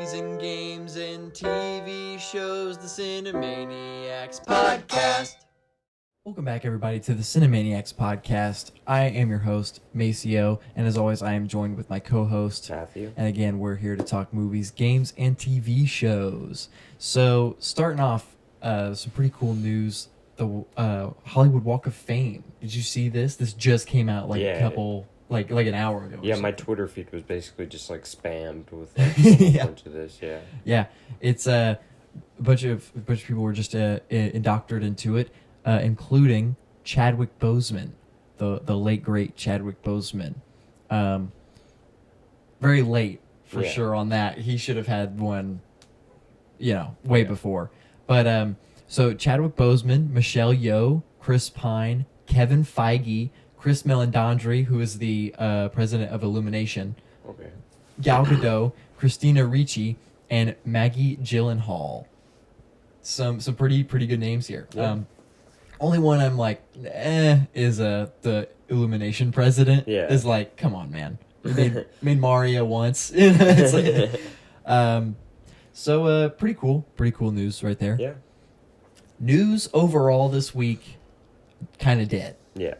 movies and games and TV shows, the Cinemaniacs podcast. Welcome back, everybody, to the Cinemaniacs podcast. I am your host, Maceo, and as always, I am joined with my co-host, Matthew. And again, we're here to talk movies, games, and TV shows. So, starting off, some pretty cool news. The Hollywood Walk of Fame. Did you see this? This just came out like a couple... Like an hour ago. Yeah, my Twitter feed was basically just like spammed with like, a bunch of this. Yeah. Yeah, it's a bunch of people were just indoctrinated into it, including Chadwick Boseman, the late great Chadwick Boseman. Very late for sure on that. He should have had one, way before. But so Chadwick Boseman, Michelle Yeoh, Chris Pine, Kevin Feige, Chris Meledandri, who is the president of Illumination, Gal Gadot, Christina Ricci, and Maggie Gyllenhaal. Some pretty good names here. Yeah. Only one I'm like, is the Illumination president. Yeah. Is like, come on, man. You made Mario once. It's like, so pretty cool news right there. Yeah. News overall this week, kind of dead. Yeah.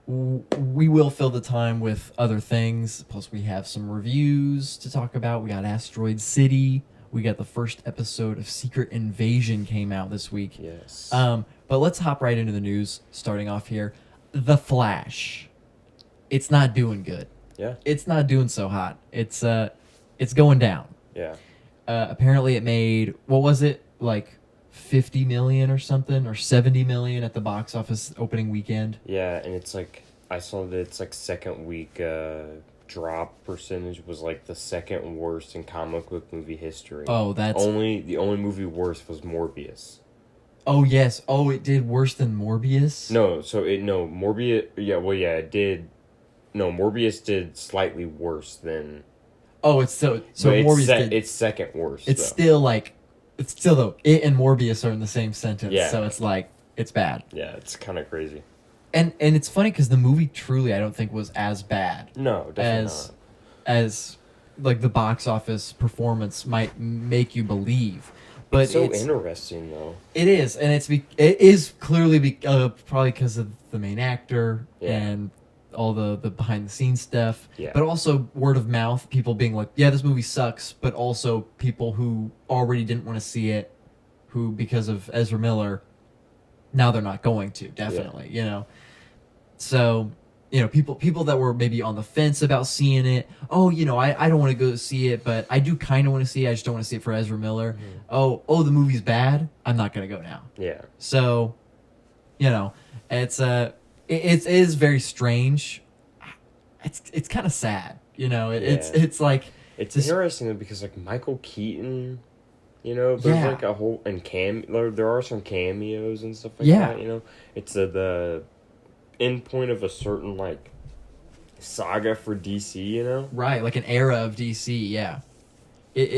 We will fill the time with other things. Plus, we have some reviews to talk about. We got Asteroid City. We got the first episode of Secret Invasion came out this week. Yes. But let's hop right into the news. Starting off here, The Flash. It's not doing good. Yeah. It's not doing so hot. It's going down. Yeah. Apparently, it made, what was it, like 50 million or something, or 70 million at the box office opening weekend. Yeah, and it's like, I saw that it's like second week drop percentage was like the second worst in comic book movie history. Oh, that's... The only movie worse was Morbius. Oh, yes. Oh, it did worse than Morbius? Morbius... Yeah, well, yeah, it did... No, Morbius did slightly worse than... Oh, it's so Morbius did... It's second worst, It's though. still, like... It's still, though, it and Morbius are in the same sentence, so it's like, it's bad. Yeah, it's kind of crazy. And it's funny, because the movie truly, I don't think, was as bad. No, definitely not. As, like, the box office performance might make you believe. But it's so interesting, though. It is, and it is clearly probably because of the main actor and all the behind-the-scenes stuff. Yeah. But also word of mouth, people being like, yeah, this movie sucks, but also people who already didn't want to see it, who, because of Ezra Miller, now they're not going to, definitely, So, people that were maybe on the fence about seeing it, I don't want to go see it, but I do kind of want to see it, I just don't want to see it for Ezra Miller. Mm-hmm. Oh, the movie's bad? I'm not going to go now. Yeah. So, it is very strange. It's kind of sad, It's like it's interesting though, because like Michael Keaton, there's like a whole there are some cameos and stuff like that. It's the end point of a certain like saga for DC. Right, like an era of DC. Yeah, it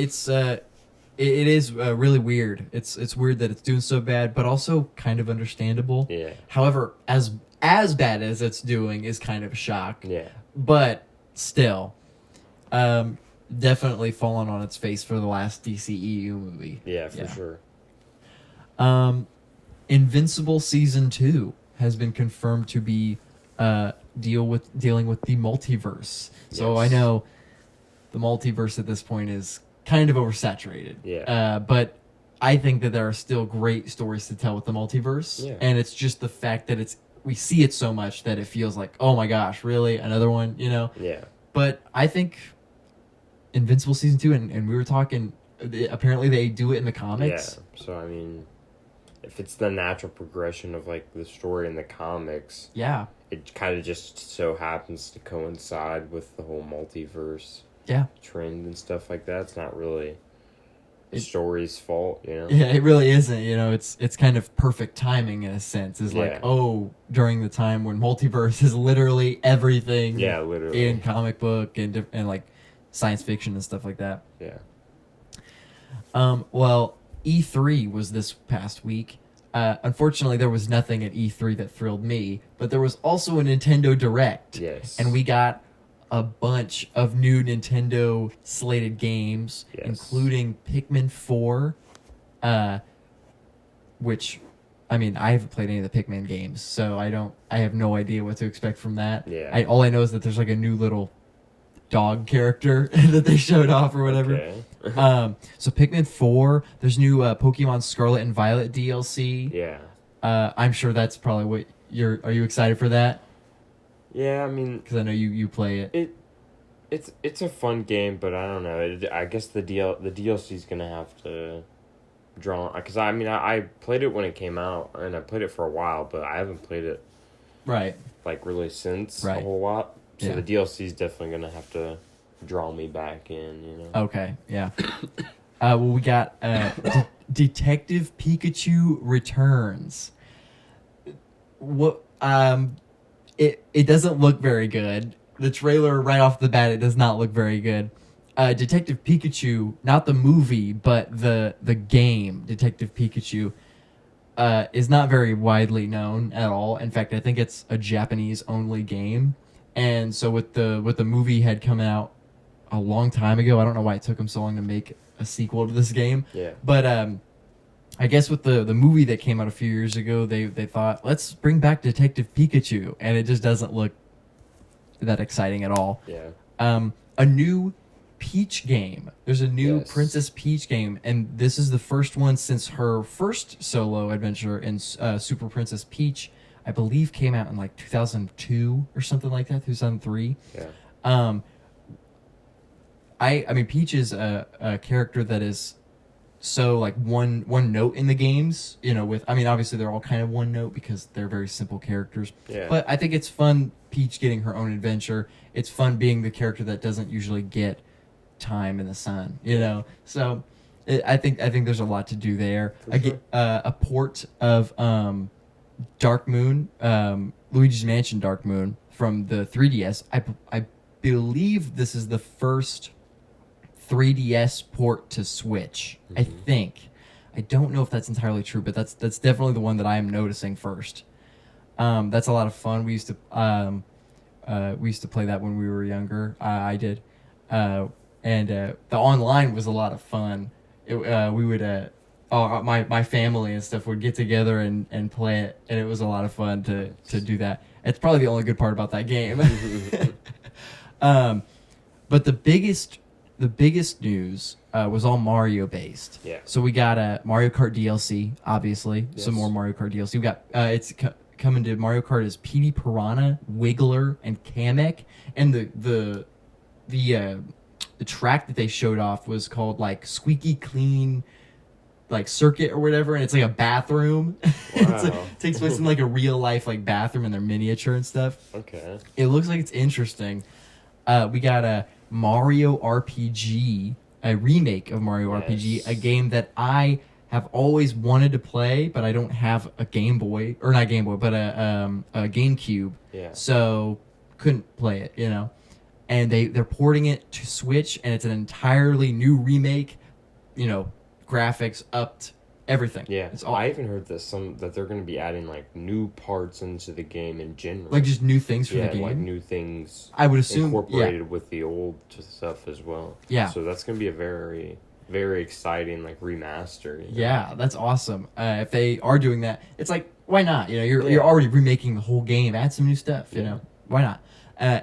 is really weird. It's weird that it's doing so bad, but also kind of understandable. Yeah. However, as bad as it's doing is kind of a shock. Yeah. But still, definitely fallen on its face for the last DCEU movie. Yeah, for sure. Invincible Season 2 has been confirmed to be dealing with the multiverse. So I know the multiverse at this point is kind of oversaturated. Yeah. But I think that there are still great stories to tell with the multiverse. Yeah. And it's just the fact that we see it so much that it feels like, oh my gosh, really? Another one, Yeah. But I think Invincible Season 2, and we were talking, apparently they do it in the comics. Yeah, so I mean, if it's the natural progression of like the story in the comics, it kind of just so happens to coincide with the whole multiverse trend and stuff like that. It's not really the story's fault, Yeah, it really isn't. It's kind of perfect timing in a sense. It's like, during the time when multiverse is literally everything. Yeah, literally. In comic book and like science fiction and stuff like that. Yeah. Well, E3 was this past week. Unfortunately, there was nothing at E3 that thrilled me, but there was also a Nintendo Direct. Yes. And we got a bunch of new Nintendo slated games, including Pikmin 4, which, I mean, I haven't played any of the Pikmin games, so I have no idea what to expect from that. Yeah. All I know is that there's like a new little dog character that they showed off or whatever. Okay. So Pikmin 4, there's new Pokemon Scarlet and Violet DLC. Yeah. I'm sure that's probably what are you excited for that? Yeah, I mean, because I know you play it. It's a fun game, but I don't know. I guess the DLC is gonna have to draw, because I mean I played it when it came out and I played it for a while, but I haven't played it like really since a whole lot. So the DLC is definitely gonna have to draw me back in, you know. Okay, yeah. Well, we got Detective Pikachu Returns. What it doesn't look very good. The trailer right off the bat, it does not look very good. Detective Pikachu, not the movie, but the game Detective Pikachu, is not very widely known at all. In fact, I think it's a Japanese only game. And so with the movie had come out a long time ago, I don't know why it took them so long to make a sequel to this game. Yeah. But I guess with the movie that came out a few years ago, they thought, let's bring back Detective Pikachu, and it just doesn't look that exciting at all. Yeah. A new Peach game. There's a new Princess Peach game, and this is the first one since her first solo adventure in Super Princess Peach. I believe came out in like 2002 or something like that, 2003. Yeah. I mean, Peach is a character that is so like one note in the games, you know, with, I mean, obviously they're all kind of one note because they're very simple characters. Yeah. But I think it's fun Peach getting her own adventure. It's fun being the character that doesn't usually get time in the sun, you know. So I think there's a lot to do there. A port of Dark Moon, Luigi's Mansion Dark Moon from the 3DS. I believe this is the first 3DS port to Switch. Mm-hmm. I think. I don't know if that's entirely true, but that's definitely the one that I am noticing first. That's a lot of fun. We used to play that when we were younger. I did, and the online was a lot of fun. We would my family and stuff would get together and play it, and it was a lot of fun to do that. It's probably the only good part about that game. But the biggest news was all Mario based. Yeah. So we got a Mario Kart DLC, obviously. Yes. Some more Mario Kart DLC. We got it's coming to Mario Kart as Petey Piranha, Wiggler, and Kamek, and the track that they showed off was called like Squeaky Clean, like Circuit or whatever, and it's like a bathroom. Wow. It takes place in like a real life like bathroom, and they're miniature and stuff. Okay. It looks like it's interesting. We got a Mario RPG, a remake of Mario RPG, a game that I have always wanted to play, but I don't have a Game Boy, or not Game Boy, but a GameCube. Yeah. So couldn't play it, you know. And they're porting it to Switch, and it's an entirely new remake, you know, graphics upped, everything. Yeah, it's all. I even heard that they're going to be adding like new parts into the game in general, like just new things for the game. Like new things. I would assume incorporated with the old stuff as well. Yeah, so that's going to be a very, very exciting like remaster. You know? Yeah, that's awesome. If they are doing that, it's like, why not? You know, you're already remaking the whole game. Add some new stuff. You know, why not?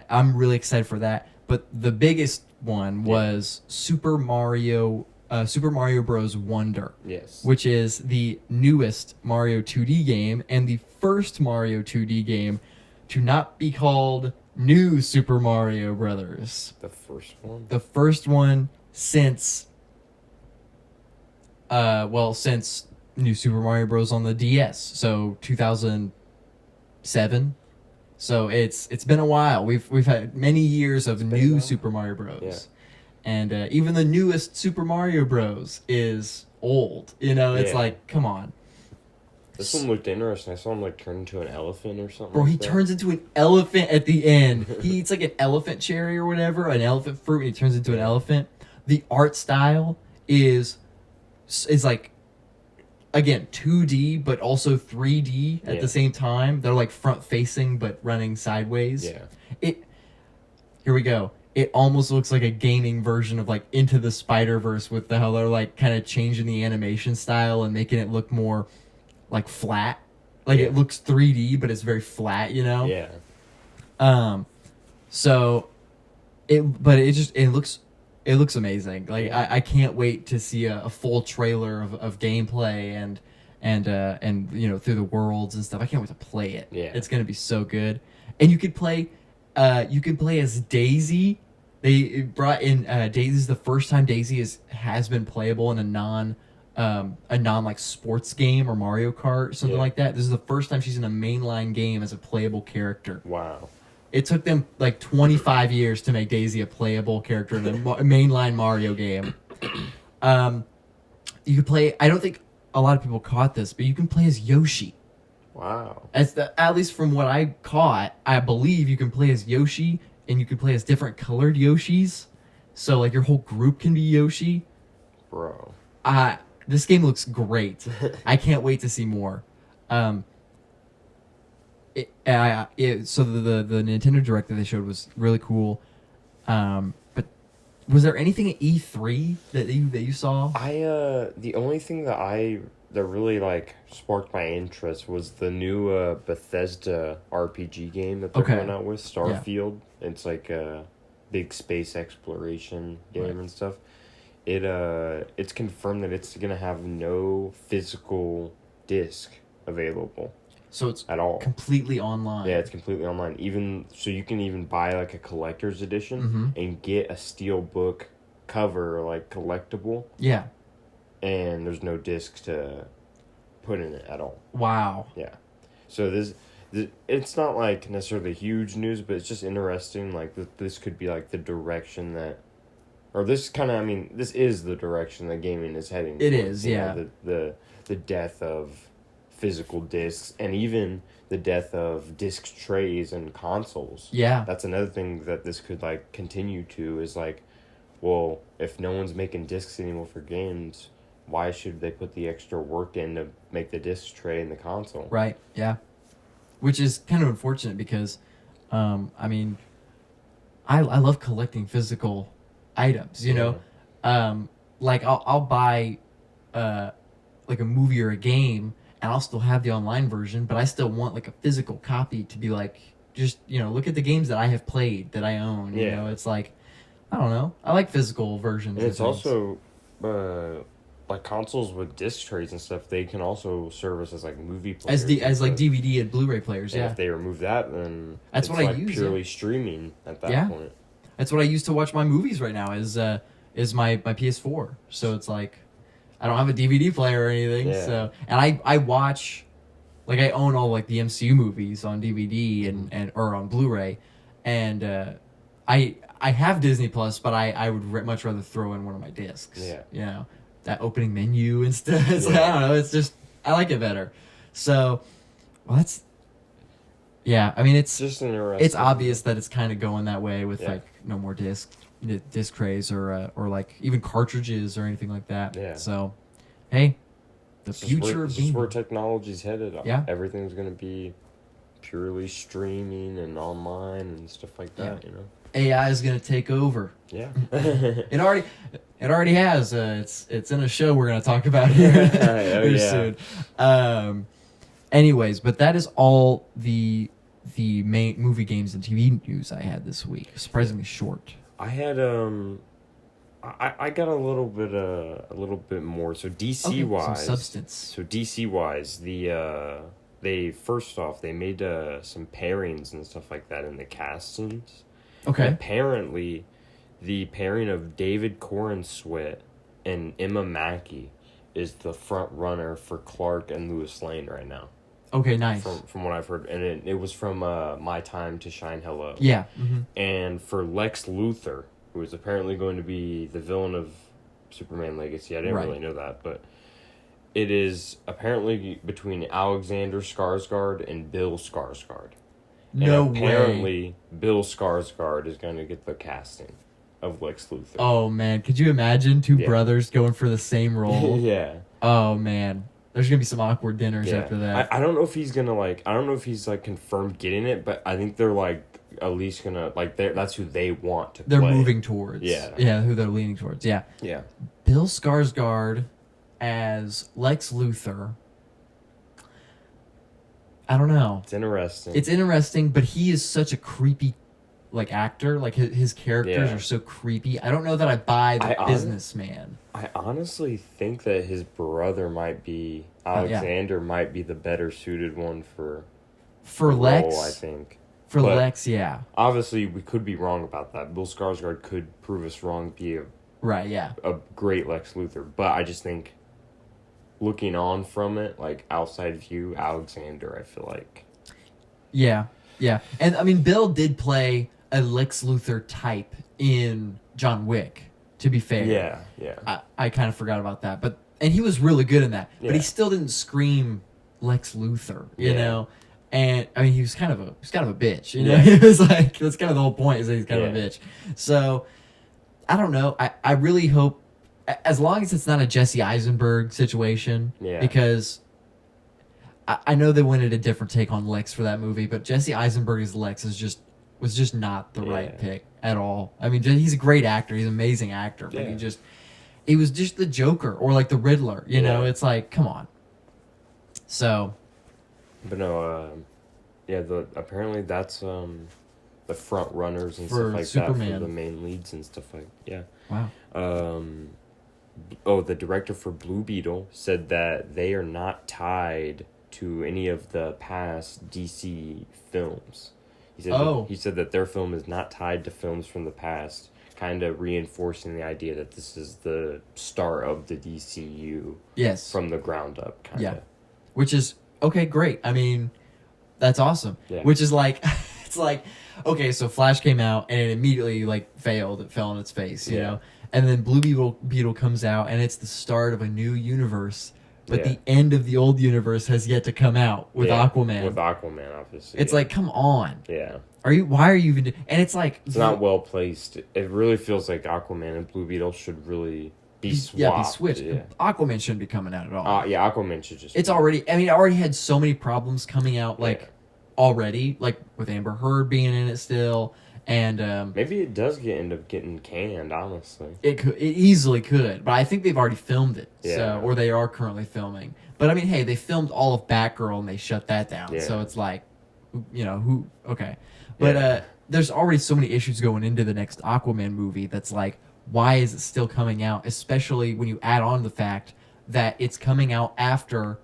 I'm really excited for that. But the biggest one was Super Mario Bros. Wonder. Yes. Which is the newest Mario 2D game and the first Mario 2D game to not be called New Super Mario Brothers. The first one? The first one since since New Super Mario Bros. On the DS. So 2007. So it's been a while. We've had many years of new Super Mario Bros. Yeah. And even the newest Super Mario Bros. Is old. You know, it's like, come on. This one looked interesting. I saw him like turn into an elephant or something. Bro, he turns into an elephant at the end. He eats like an elephant cherry or whatever, an elephant fruit, and he turns into an elephant. The art style is like, again, 2D, but also 3D at the same time. They're like front facing, but running sideways. Yeah. here we go. It almost looks like a gaming version of like Into the Spider-Verse with how they're like kind of changing the animation style and making it look more like flat. Like it looks 3D, but it's very flat, you know? Yeah. So it looks amazing. Like I can't wait to see a full trailer of gameplay and you know, through the worlds and stuff. I can't wait to play it. Yeah. It's gonna be so good. And you could play as Daisy. They brought in Daisy. This is the first time Daisy has been playable in a non like sports game or Mario Kart, something like that. This is the first time she's in a mainline game as a playable character. Wow. It took them like 25 years to make Daisy a playable character in a mainline Mario game. You could play. I don't think a lot of people caught this, but you can play as Yoshi. Wow. At least from what I caught, I believe you can play as Yoshi, and you can play as different colored Yoshis. So like your whole group can be Yoshi. Bro. This game looks great. I can't wait to see more. So the Nintendo Direct that they showed was really cool. But was there anything at E3 that you saw? The only thing that really like sparked my interest was the new Bethesda RPG game that they're coming out with, Starfield. Yeah. It's like a big space exploration game and stuff. It's confirmed that it's gonna have no physical disc available. So it's at all completely online. Yeah, it's completely online. Even so, you can even buy like a collector's edition and get a steel book cover, like collectible. Yeah. And there's no disc to put in it at all. Wow. Yeah. So it's not like necessarily huge news, but it's just interesting. Like this could be like the direction that, or this kind of, I mean, this is the direction that gaming is heading. It is, yeah. The death of physical discs and even the death of disc trays and consoles. Yeah. That's another thing that this could like continue to is like, well, if no one's making discs anymore for games, why should they put the extra work in to make the disc tray in the console? Right. Yeah. Which is kind of unfortunate because, I mean, I love collecting physical items. You know, like I'll buy, like a movie or a game, and I'll still have the online version, but I still want like a physical copy to be like, just, you know, look at the games that I have played that I own. You know, it's like, I don't know. I like physical versions. And it's also, like consoles with disc trays and stuff, they can also service as like movie players. As like DVD and Blu-ray players, and if they remove that, then that's it's what like I use. Purely streaming at that point. That's what I use to watch my movies right now is my PS4. So it's like, I don't have a DVD player or anything. Yeah. So, and I watch, like I own all like the MCU movies on DVD and or on Blu-ray, and I have Disney Plus, but I would much rather throw in one of my discs. Yeah. You know, that opening menu and stuff. It's like, I don't know. It's just, I like it better. So, well, that's, yeah. I mean, it's just interesting. It's obvious that it's kind of going that way with like no more disc trays or like even cartridges or anything like that. Yeah. So, hey, the future of gaming. This is where technology's headed. Yeah. Everything's gonna be purely streaming and online and stuff like that. You know. AI is gonna take over. Yeah. It already has. It's in a show we're gonna talk about here soon. Anyways, but that is all the main movie, games, and TV news I had this week. Surprisingly short. I had I got a little bit more. So DC wise, some substance. So DC wise, they first off they made some pairings and stuff like that in the castings. Okay. And apparently, the pairing of David Corenswet and Emma Mackey is the front runner for Clark and Lois Lane right now. Okay, nice. From what I've heard, and it was from My Time to Shine Hello. Yeah. And for Lex Luthor, who is apparently going to be the villain of Superman Legacy, I didn't really know that, but it is apparently between Alexander Skarsgård and Bill Skarsgård. No and apparently, Bill Skarsgård is going to get the casting of Lex Luthor. Oh man, could you imagine two brothers going for the same role? Yeah. Oh man, there's gonna be some awkward dinners after that. I don't know if he's gonna I don't know if he's like confirmed getting it, but I think they're like at least gonna like that's who they want to. They're play. moving towards. Yeah, who they're leaning towards. Yeah. Yeah. Bill Skarsgård as Lex Luthor. I don't know. It's interesting, but he is such a creepy, like, actor. Like, his characters are so creepy. I don't know that I buy the businessman. I honestly think that his brother might be Alexander might be the better suited one for Lex. role, I think. For Lex, yeah. Obviously, we could be wrong about that. Bill Skarsgård could prove us wrong, be a great Lex Luthor. But I just think, looking on from it, like, outside view, Alexander, I feel like. Yeah. And, I mean, Bill did play a Lex Luthor type in John Wick, to be fair. Yeah. I kind of forgot about that. And he was really good in that. Yeah. But he still didn't scream Lex Luthor, you know? And, I mean, he was kind of a bitch, you know? He was like, that's kind of the whole point, is that he's kind of a bitch. So, I don't know. I really hope, as long as it's not a Jesse Eisenberg situation, because I know they wanted a different take on Lex for that movie, but Jesse Eisenberg as Lex was just not the right pick at all. I mean, he's a great actor. He's an amazing actor, but he was just the Joker or like the Riddler, you know? It's like, come on. So. But no, apparently that's the front runners and stuff like Superman. that for the main leads and stuff like Wow. The director for Blue Beetle said that they are not tied to any of the past DC films. He said that their film is not tied to films from the past, kind of reinforcing the idea that this is the start of the DCU. Yes. From the ground up, kind of. Yeah. Which is, okay, great. I mean, that's awesome. Yeah. Which is like, it's like, okay, so Flash came out and it immediately like failed. It fell on its face, you know? And then Blue Beetle comes out and it's the start of a new universe. But the end of the old universe has yet to come out with Aquaman. With Aquaman, obviously. It's like, come on. Yeah. Why are you even and it's like... It's not well placed. It really feels like Aquaman and Blue Beetle should really be swapped. Yeah, be switched. Yeah. Aquaman shouldn't be coming out at all. Aquaman should just... It's already... I mean, it already had so many problems coming out, like, already. Like, with Amber Heard being in it still. And maybe it does end up getting canned, honestly. It easily could, but I think they've already filmed it, or they are currently filming. But I mean, hey, they filmed all of Batgirl and they shut that down, so it's like, you know, who? Okay, but there's already so many issues going into the next Aquaman movie. That's like, why is it still coming out? Especially when you add on the fact that it's coming out after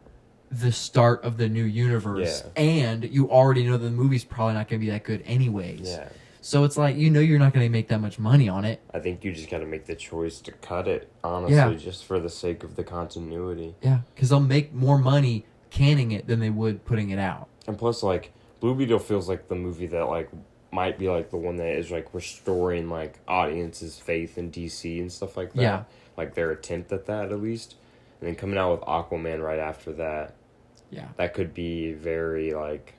the start of the new universe, and you already know the movie's probably not going to be that good anyways. Yeah. So it's like, you know, you're not going to make that much money on it. I think you just got to make the choice to cut it, honestly, just for the sake of the continuity. Yeah, because they'll make more money canning it than they would putting it out. And plus, like, Blue Beetle feels like the movie that, like, might be, like, the one that is, like, restoring, like, audiences' faith in DC and stuff like that. Yeah. Like, their attempt at that, at least. And then coming out with Aquaman right after that. Yeah. That could be very, like...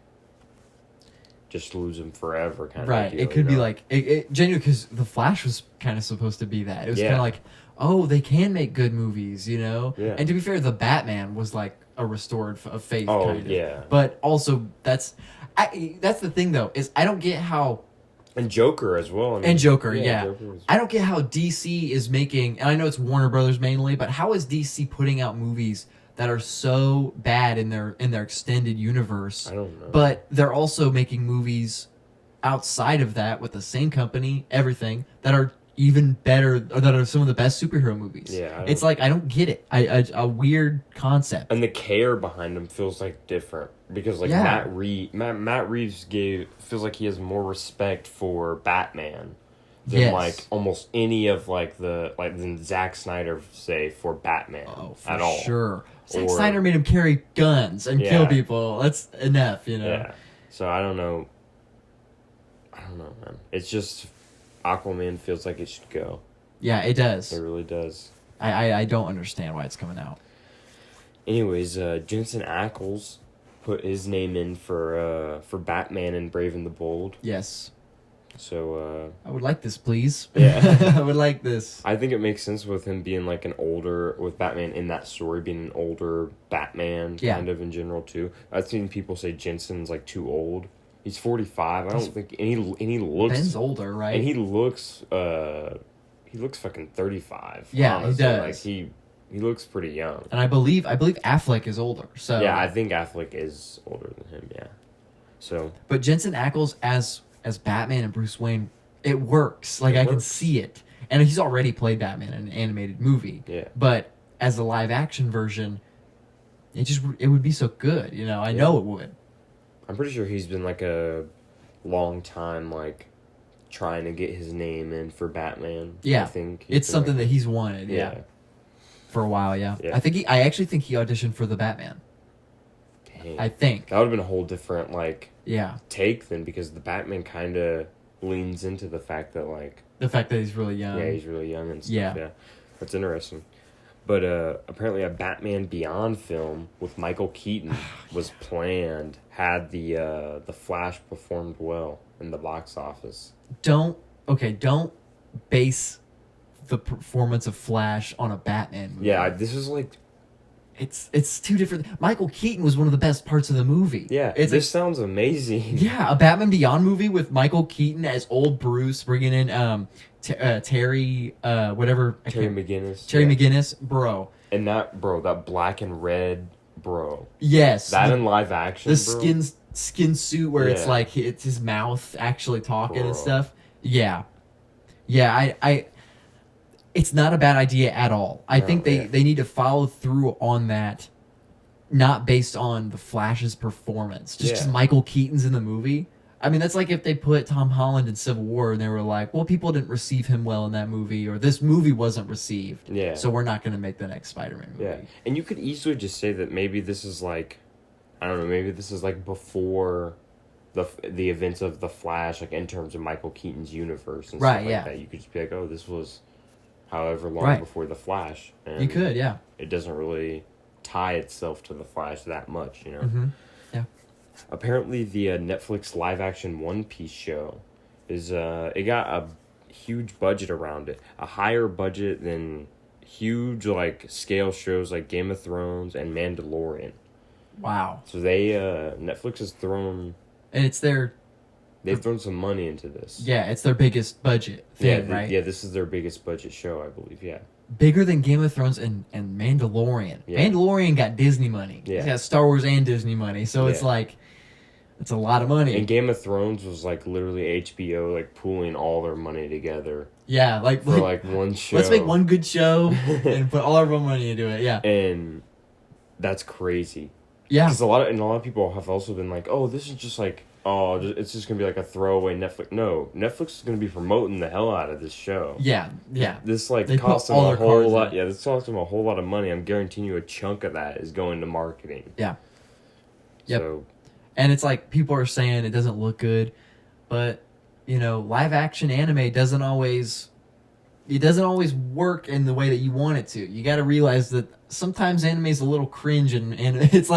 just lose him forever kind of deal, it could be like it genuinely, because the Flash was kind of supposed to be that. It was kind of like, oh, they can make good movies, you know. And to be fair, the Batman was like a restored of faith kind of. But also that's the thing though, is I don't get how. And Joker as well. I mean, and Joker. I don't get how DC is making, and I know it's Warner Brothers mainly, but how is DC putting out movies that are so bad in their extended universe? I don't know. But they're also making movies outside of that with the same company, everything, that are even better, or that are some of the best superhero movies. Yeah. It's like, I don't get it. A weird concept. And the care behind them feels like different. Because like Matt Reeves feels like he has more respect for Batman than like almost any of than Zack Snyder say for Batman at all. Sure. Zack Snyder made him carry guns and kill people. That's enough, you know. Yeah. So I don't know, man. It's just Aquaman feels like it should go. Yeah, it does. It really does. I don't understand why it's coming out. Anyways, Jensen Ackles put his name in for Batman and Brave and the Bold. Yes. So, I would like this, please. Yeah. I would like this. I think it makes sense with him being like with Batman in that story being an older Batman kind of in general too. I've seen people say Jensen's like too old. He's 45. I don't think, and he looks. Ben's older, right? And he looks fucking 35. Yeah, honestly. he does. Like he looks pretty young. And I believe Affleck is older. So yeah, I think Affleck is older than him. Yeah. So. But Jensen Ackles as Batman and Bruce Wayne, it works. Like I can see it, and he's already played Batman in an animated movie. Yeah. But as a live action version, it would be so good. You know, I know it would. I'm pretty sure he's been like a long time like trying to get his name in for Batman. Yeah, I think it's something that he's wanted. Yeah, for a while. Yeah, I actually think he auditioned for the Batman. Dang. I think that would have been a whole different take then, because the Batman kind of leans into the fact that he's really young. Yeah, he's really young and stuff. Yeah, that's interesting. But apparently a Batman Beyond film with Michael Keaton was planned. Had the Flash performed well in the box office. Don't base the performance of Flash on a Batman movie. Yeah, this is like... It's two different... Michael Keaton was one of the best parts of the movie. Yeah, this sounds amazing. Yeah, a Batman Beyond movie with Michael Keaton as old Bruce, bringing in Terry McGinnis. Terry McGinnis, bro. And that black and red, bro. Yes. That in live action, the skin suit where it's like it's his mouth actually talking and stuff. Yeah. Yeah, I it's not a bad idea at all. I think they need to follow through on that, not based on the Flash's performance. Just because Michael Keaton's in the movie. I mean, that's like if they put Tom Holland in Civil War and they were like, well, people didn't receive him well in that movie, or this movie wasn't received. Yeah. So we're not going to make the next Spider-Man movie. Yeah. And you could easily just say that maybe this is like, I don't know, maybe this is like before the events of The Flash, like in terms of Michael Keaton's universe and stuff like that. You could just be like, oh, this was however long before The Flash. And you could, yeah. It doesn't really tie itself to The Flash that much, you know? Mm-hmm. Yeah. Apparently, the Netflix live-action One Piece show is it got a huge budget around it, a higher budget than huge scale shows like Game of Thrones and Mandalorian. Wow! So they Netflix has thrown, and it's they've thrown some money into this. Yeah, it's their biggest budget thing, right? Yeah, this is their biggest budget show, I believe. Yeah. Bigger than Game of Thrones and Mandalorian. Yeah. Mandalorian got Disney money. Yeah. It's got Star Wars and Disney money, so it's it's a lot of money. And Game of Thrones was literally HBO pooling all their money together. Yeah, for one show. Let's make one good show and put all our money into it. Yeah. And that's crazy. Yeah. Because a lot of people have also been like, oh, this is just it's just gonna be a throwaway Netflix. No, Netflix is gonna be promoting the hell out of this show. Yeah, yeah. This cost them a whole lot. Yeah, this cost them a whole lot of money. I'm guaranteeing you a chunk of that is going to marketing. Yeah. Yep. So, and it's people are saying it doesn't look good, but live action anime doesn't always work in the way that you want it to. You got to realize that sometimes anime is a little cringe, and it's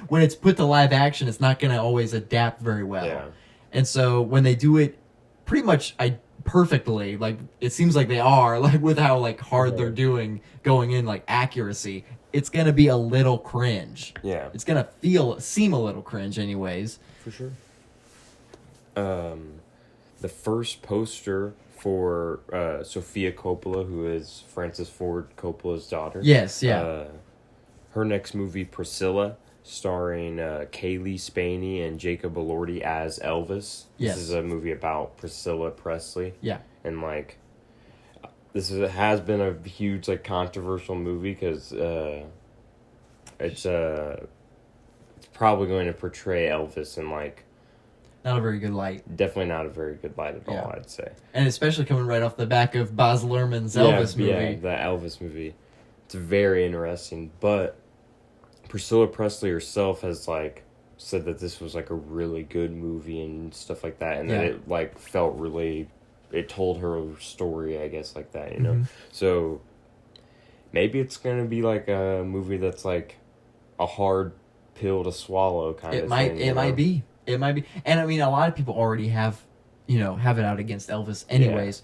when it's put to live action, it's not going to always adapt very well. Yeah. And so when they do it pretty much perfectly, it seems like they are, with how hard they're going in accuracy, it's going to be a little cringe. Yeah. It's going to seem a little cringe anyways. For sure. The first poster for Sofia Coppola, who is Francis Ford Coppola's daughter. Yes, yeah. Her next movie, Priscilla, starring Kaylee Spaney and Jacob Elordi as Elvis. Yes. This is a movie about Priscilla Presley. Yeah. And has been a huge controversial movie because it's probably going to portray Elvis in not a very good light. Definitely not a very good light at all, I'd say. And especially coming right off the back of Baz Luhrmann's Elvis movie. Yeah, the Elvis movie. It's very interesting. But Priscilla Presley herself has said that this was a really good movie and stuff like that, and that it felt really, it told her story, I guess, that, you know. Mm-hmm. So maybe it's gonna be a movie that's a hard pill to swlow kind of thing. It might be. It might be. And I mean, a lot of people already have it out against Elvis anyways.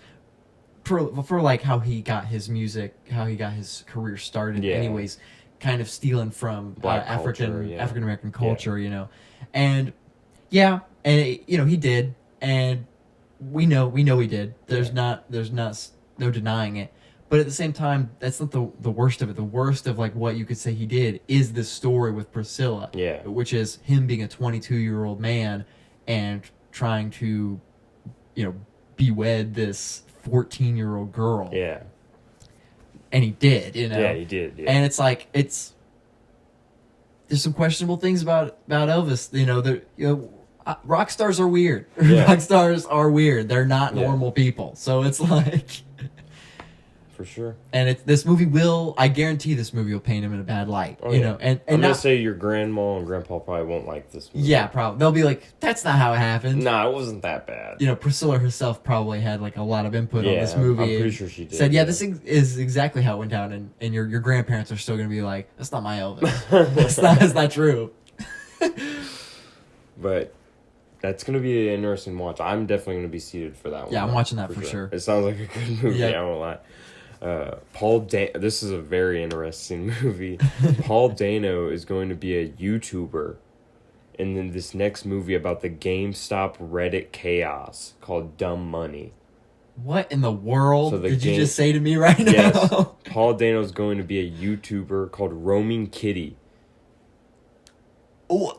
Yeah. For how he got his music, how he got his career started anyways, kind of stealing from African American culture, And And he did, and we know he did. There's no denying it. But at the same time, that's not the worst of it. The worst of like what you could say he did is this story with Priscilla. Yeah. Which is him being a 22-year-old man and trying to, be wed this 14-year-old girl. Yeah. And he did, Yeah, he did. Yeah. And it's like there's some questionable things about Elvis. Rock stars are weird. Yeah. Rock stars are weird. They're not normal people. So it's like. For sure. And I guarantee this movie will paint him in a bad light. Oh, And I'm gonna say your grandma and grandpa probably won't like this movie. Yeah, probably. They'll be like, that's not how it happened. Nah, it wasn't that bad. Priscilla herself probably had like a lot of input on this movie. I'm pretty sure she did. Said, this is exactly how it went down, and your grandparents are still gonna be like, that's not my Elvis. That's not true. But that's gonna be an interesting watch. I'm definitely gonna be seated for that one. Yeah, I'm watching that for sure. It sounds like a good movie. I won't lie. This is a very interesting movie. Paul Dano is going to be a YouTuber in then this next movie about the GameStop Reddit chaos called Dumb Money. What in the world did you just say to me right now? Yes, Paul Dano is going to be a YouTuber called Roaming Kitty. Oh.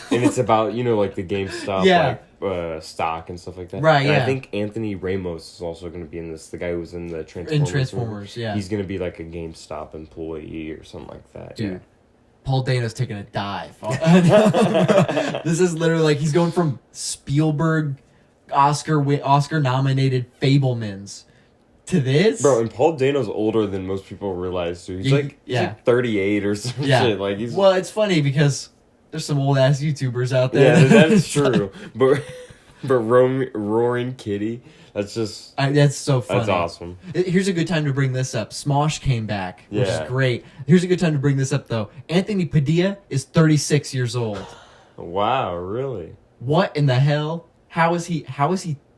And it's about, like the GameStop stock and stuff like that. Right, and I think Anthony Ramos is also going to be in this. The guy who was in the Transformers. In Transformers, movie. He's going to be like a GameStop employee or something like that. Dude, Paul Dano's taking a dive. This is literally like he's going from Spielberg, Oscar-nominated Fablemans to this. Bro, and Paul Dano's older than most people realize, too. He's like 38 or some shit. Like Well, it's funny because there's some old ass YouTubers out there. Yeah, that's true. But Roaring Kitty, that's just that's so funny. That's awesome. Here's a good time to bring this up. Smosh came back, which is great. Here's a good time to bring this up though. Anthony Padilla is 36 years old. Wow, really? What in the hell? How is he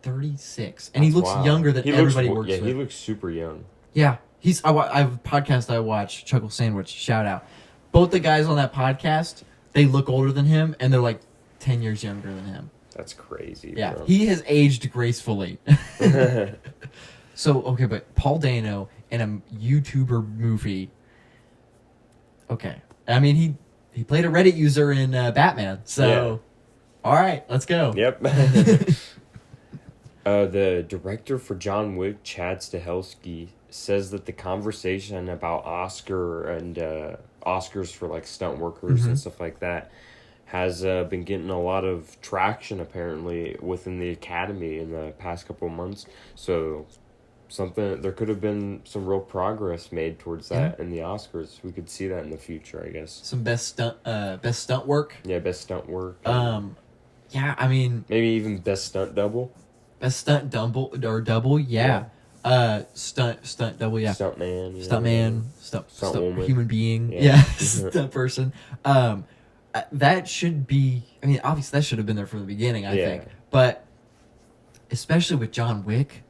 36? And he looks younger than everybody works with. Yeah, he looks super young. Yeah. I have a podcast I watch, Chuckle Sandwich, shout out. Both the guys on that podcast, they look older than him, and they're like 10 years younger than him. That's crazy. Yeah, bro. he has aged gracefully. So, okay, but Paul Dano in a YouTuber movie. Okay. I mean, he played a Reddit user in Batman, so all right, let's go. Yep. The director for John Wick, Chad Stahelski, says that the conversation about Oscar and Oscars for like stunt workers and stuff like that has been getting a lot of traction apparently within the Academy in the past couple of months. So there could have been some real progress made towards that in the Oscars. We could see that in the future, I guess. Some best stunt work. Yeah, best stunt work. Yeah, I mean maybe even best stunt double. Best stunt double, yeah. Stunt double, yeah. Stuntman, stunt woman, human being, stunt person. That should be. I mean, obviously that should have been there from the beginning. I think, but especially with John Wick,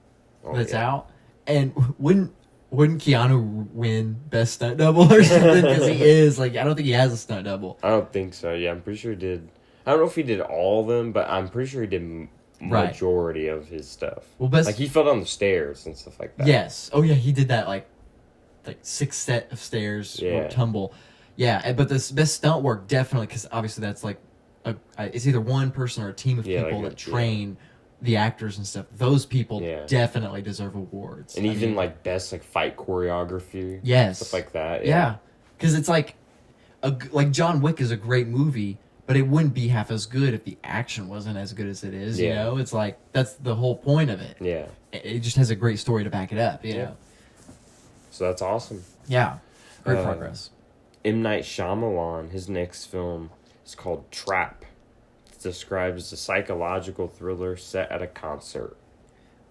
that's out, and wouldn't Keanu win best stunt double or something? Because he is like, I don't think he has a stunt double. I don't think so. Yeah, I'm pretty sure he did. I don't know if he did all of them, but I'm pretty sure he did majority of his stuff. Well, like he fell down the stairs and stuff like that. Yes. Oh yeah, he did that like 6 set of stairs or tumble. Yeah, but this best stunt work definitely, because obviously that's like it's either one person or a team of people that train the actors and stuff. Those people definitely deserve awards. And even like best like fight choreography. Yes. Stuff like that. Yeah. Because it's like John Wick is a great movie, but it wouldn't be half as good if the action wasn't as good as it is, you know? It's like, that's the whole point of it. Yeah. It just has a great story to back it up, you know? So that's awesome. Yeah. Great progress. M. Night Shyamalan, his next film is called Trap. It's described as a psychological thriller set at a concert.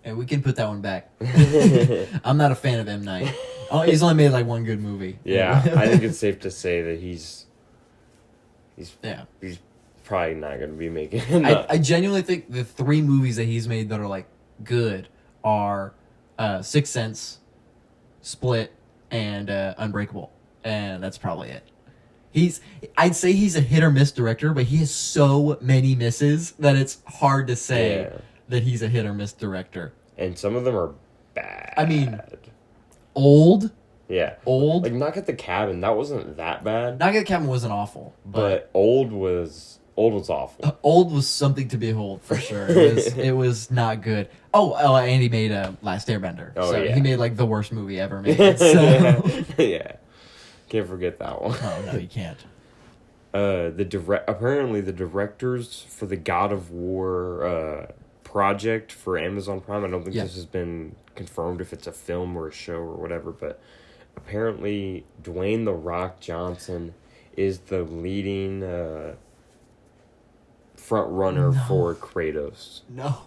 And we can put that one back. I'm not a fan of M. Night. He's only made like one good movie. Yeah, I think it's safe to say that he's probably not going to be making I genuinely think the 3 movies that he's made that are like good are Sixth Sense, Split, and Unbreakable. And that's probably it. I'd say he's a hit or miss director, but he has so many misses that it's hard to say that he's a hit or miss director. And some of them are bad. I mean, old. Yeah. Old. Like, Knock at the Cabin, that wasn't that bad. Knock at the Cabin wasn't awful. But Old was awful. Old was something to behold, for sure. It was not good. Oh, and he made Last Airbender. Oh, so yeah. he made, like, the worst movie ever made. So. Yeah. Can't forget that one. Oh, no, you can't. Apparently the directors for the God of War project for Amazon Prime, I don't think this has been confirmed if it's a film or a show or whatever, but apparently Dwayne "The Rock" Johnson is the leading front runner for Kratos. No.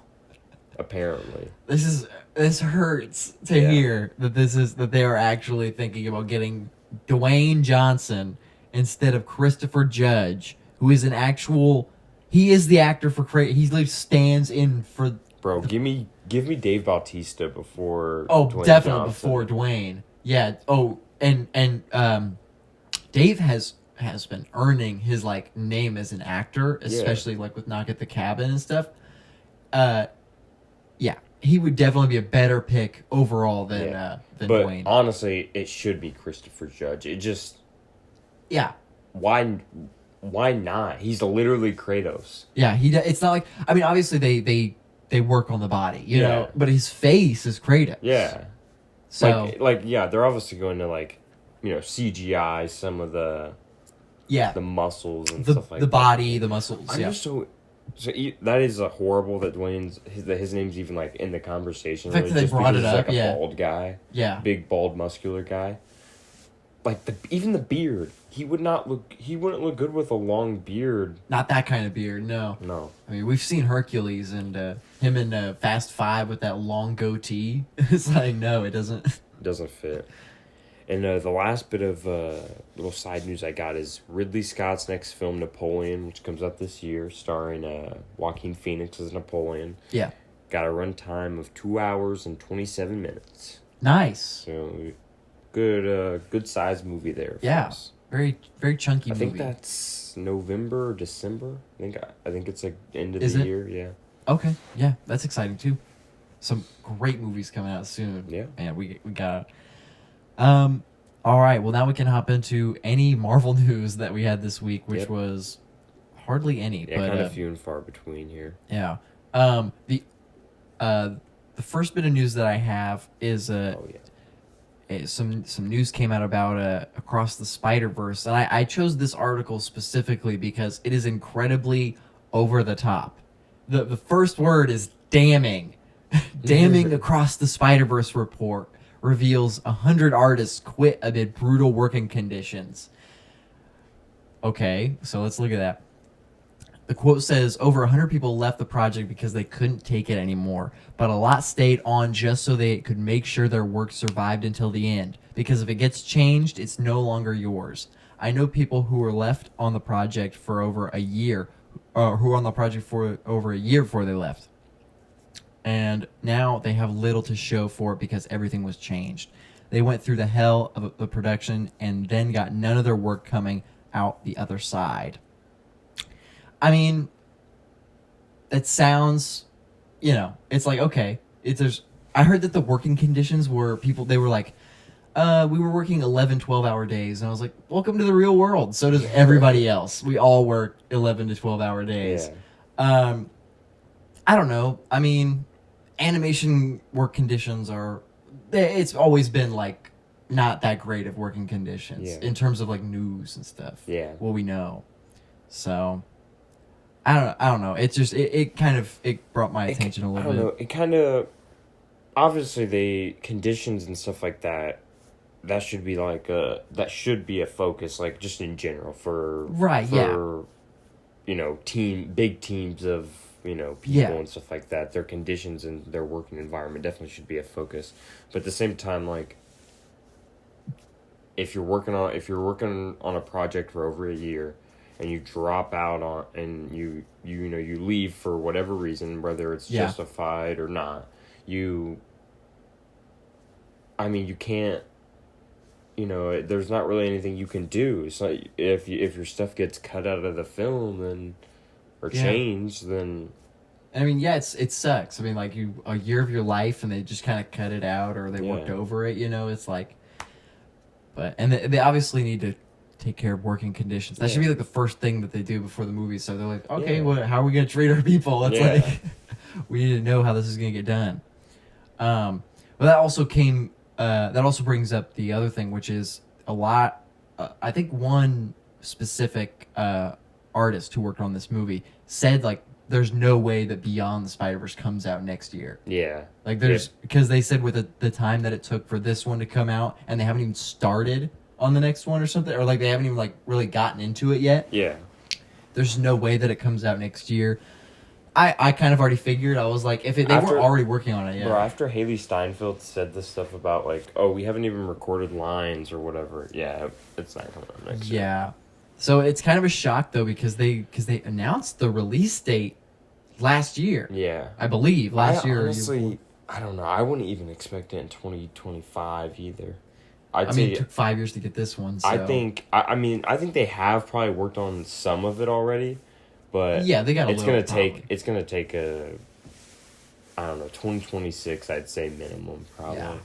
Apparently. This hurts to hear that they are actually thinking about getting Dwayne Johnson instead of Christopher Judge, who is he is the actor for Kratos. He stands in for. Bro, give me Dave Bautista before. Oh, Dwayne definitely Johnson. before Dwayne. Yeah. Oh, and Dave has been earning his like name as an actor, especially like with Knock at the Cabin and stuff. Yeah, he would definitely be a better pick overall than Dwayne. But honestly, it should be Christopher Judge. It just. Yeah. Why not? He's literally Kratos. Yeah, it's not like, I mean, obviously they work on the body, you know, but his face is Kratos. Yeah. So they're obviously going to like, CGI some of the muscles and stuff like that. The body, the muscles. I'm just so that is a horrible that his name's even like in the conversation. The fact that they brought it up, he's like a bald guy. Yeah. Big bald muscular guy. Like even the beard, he wouldn't look good with a long beard. Not that kind of beard, no. No. I mean, we've seen Hercules and him in Fast 5 with that long goatee. It's like, no, it doesn't. It doesn't fit. And the last bit of little side news I got is Ridley Scott's next film, Napoleon, which comes out this year, starring Joaquin Phoenix as Napoleon. Yeah. Got a runtime of 2 hours and 27 minutes. Nice. So, good sized movie there. Yeah. Very, very chunky movie. I think that's November or December. I think it's like end of the year. Yeah. Okay. Yeah, that's exciting too. Some great movies coming out soon. Yeah. Man, we got. All right. Well, now we can hop into any Marvel news that we had this week, which was hardly any. Yeah, but, kind of few and far between here. Yeah. The first bit of news that I have is some news came out about Across the Spider-Verse, and I chose this article specifically because it is incredibly over the top. The first word is damning. Damning Across the Spider-Verse report reveals 100 artists quit amid brutal working conditions. Okay, so let's look at that. The quote says, over 100 people left the project because they couldn't take it anymore, but a lot stayed on just so they could make sure their work survived until the end, because if it gets changed, it's no longer yours. I know people who were left on the project for over a year, who were on the project for over a year before they left. And now they have little to show for it because everything was changed. They went through the hell of the production and then got none of their work coming out the other side. I mean, it sounds, it's like, okay, I heard that the working conditions were they were like, we were working 11, 12-hour days. And I was like, welcome to the real world. So does everybody else. We all work 11 to 12-hour days. Yeah. I don't know. I mean, animation work conditions it's always been like not that great of working conditions in terms of like news and stuff. Yeah. What we know. So I don't know. It's just it brought my attention a little bit. I don't know. It kind of obviously the conditions and stuff like that. That should be like that should be a focus, like just in general for big teams of people and stuff like that. Their conditions and their working environment definitely should be a focus. But at the same time, like if you're working on a project for over a year and you drop out on and you leave for whatever reason, whether it's justified or not, you can't there's not really anything you can do. It's like if your stuff gets cut out of the film or changed, then. I mean, yeah, it sucks. I mean, like a year of your life, and they just kind of cut it out, or they worked over it. It's like, and they obviously need to take care of working conditions. That should be like the first thing that they do before the movie. So they're like, okay, how are we gonna treat our people? It's like we need to know how this is gonna get done. But that also brings up the other thing, which is a lot. I think one specific artist who worked on this movie said like, there's no way that Beyond the Spider-Verse comes out next year. Yeah. Like because they said with the time that it took for this one to come out, and they haven't even started on the next one or something, or like they haven't even like really gotten into it yet. Yeah. There's no way that it comes out next year. I kind of already figured. I was like, if they were already working on it, Bro, after Haley Steinfeld said this stuff about like, oh, we haven't even recorded lines or whatever. Yeah, it's not coming out next year. Yeah. So it's kind of a shock though, because they announced the release date last year. Yeah. I believe last year. Honestly, I don't know. I wouldn't even expect it in 2025 either. It took 5 years to get this one. So. I think they have probably worked on some of it already, but yeah, they got. It's gonna take a, I don't know, 2026. I'd say minimum probably.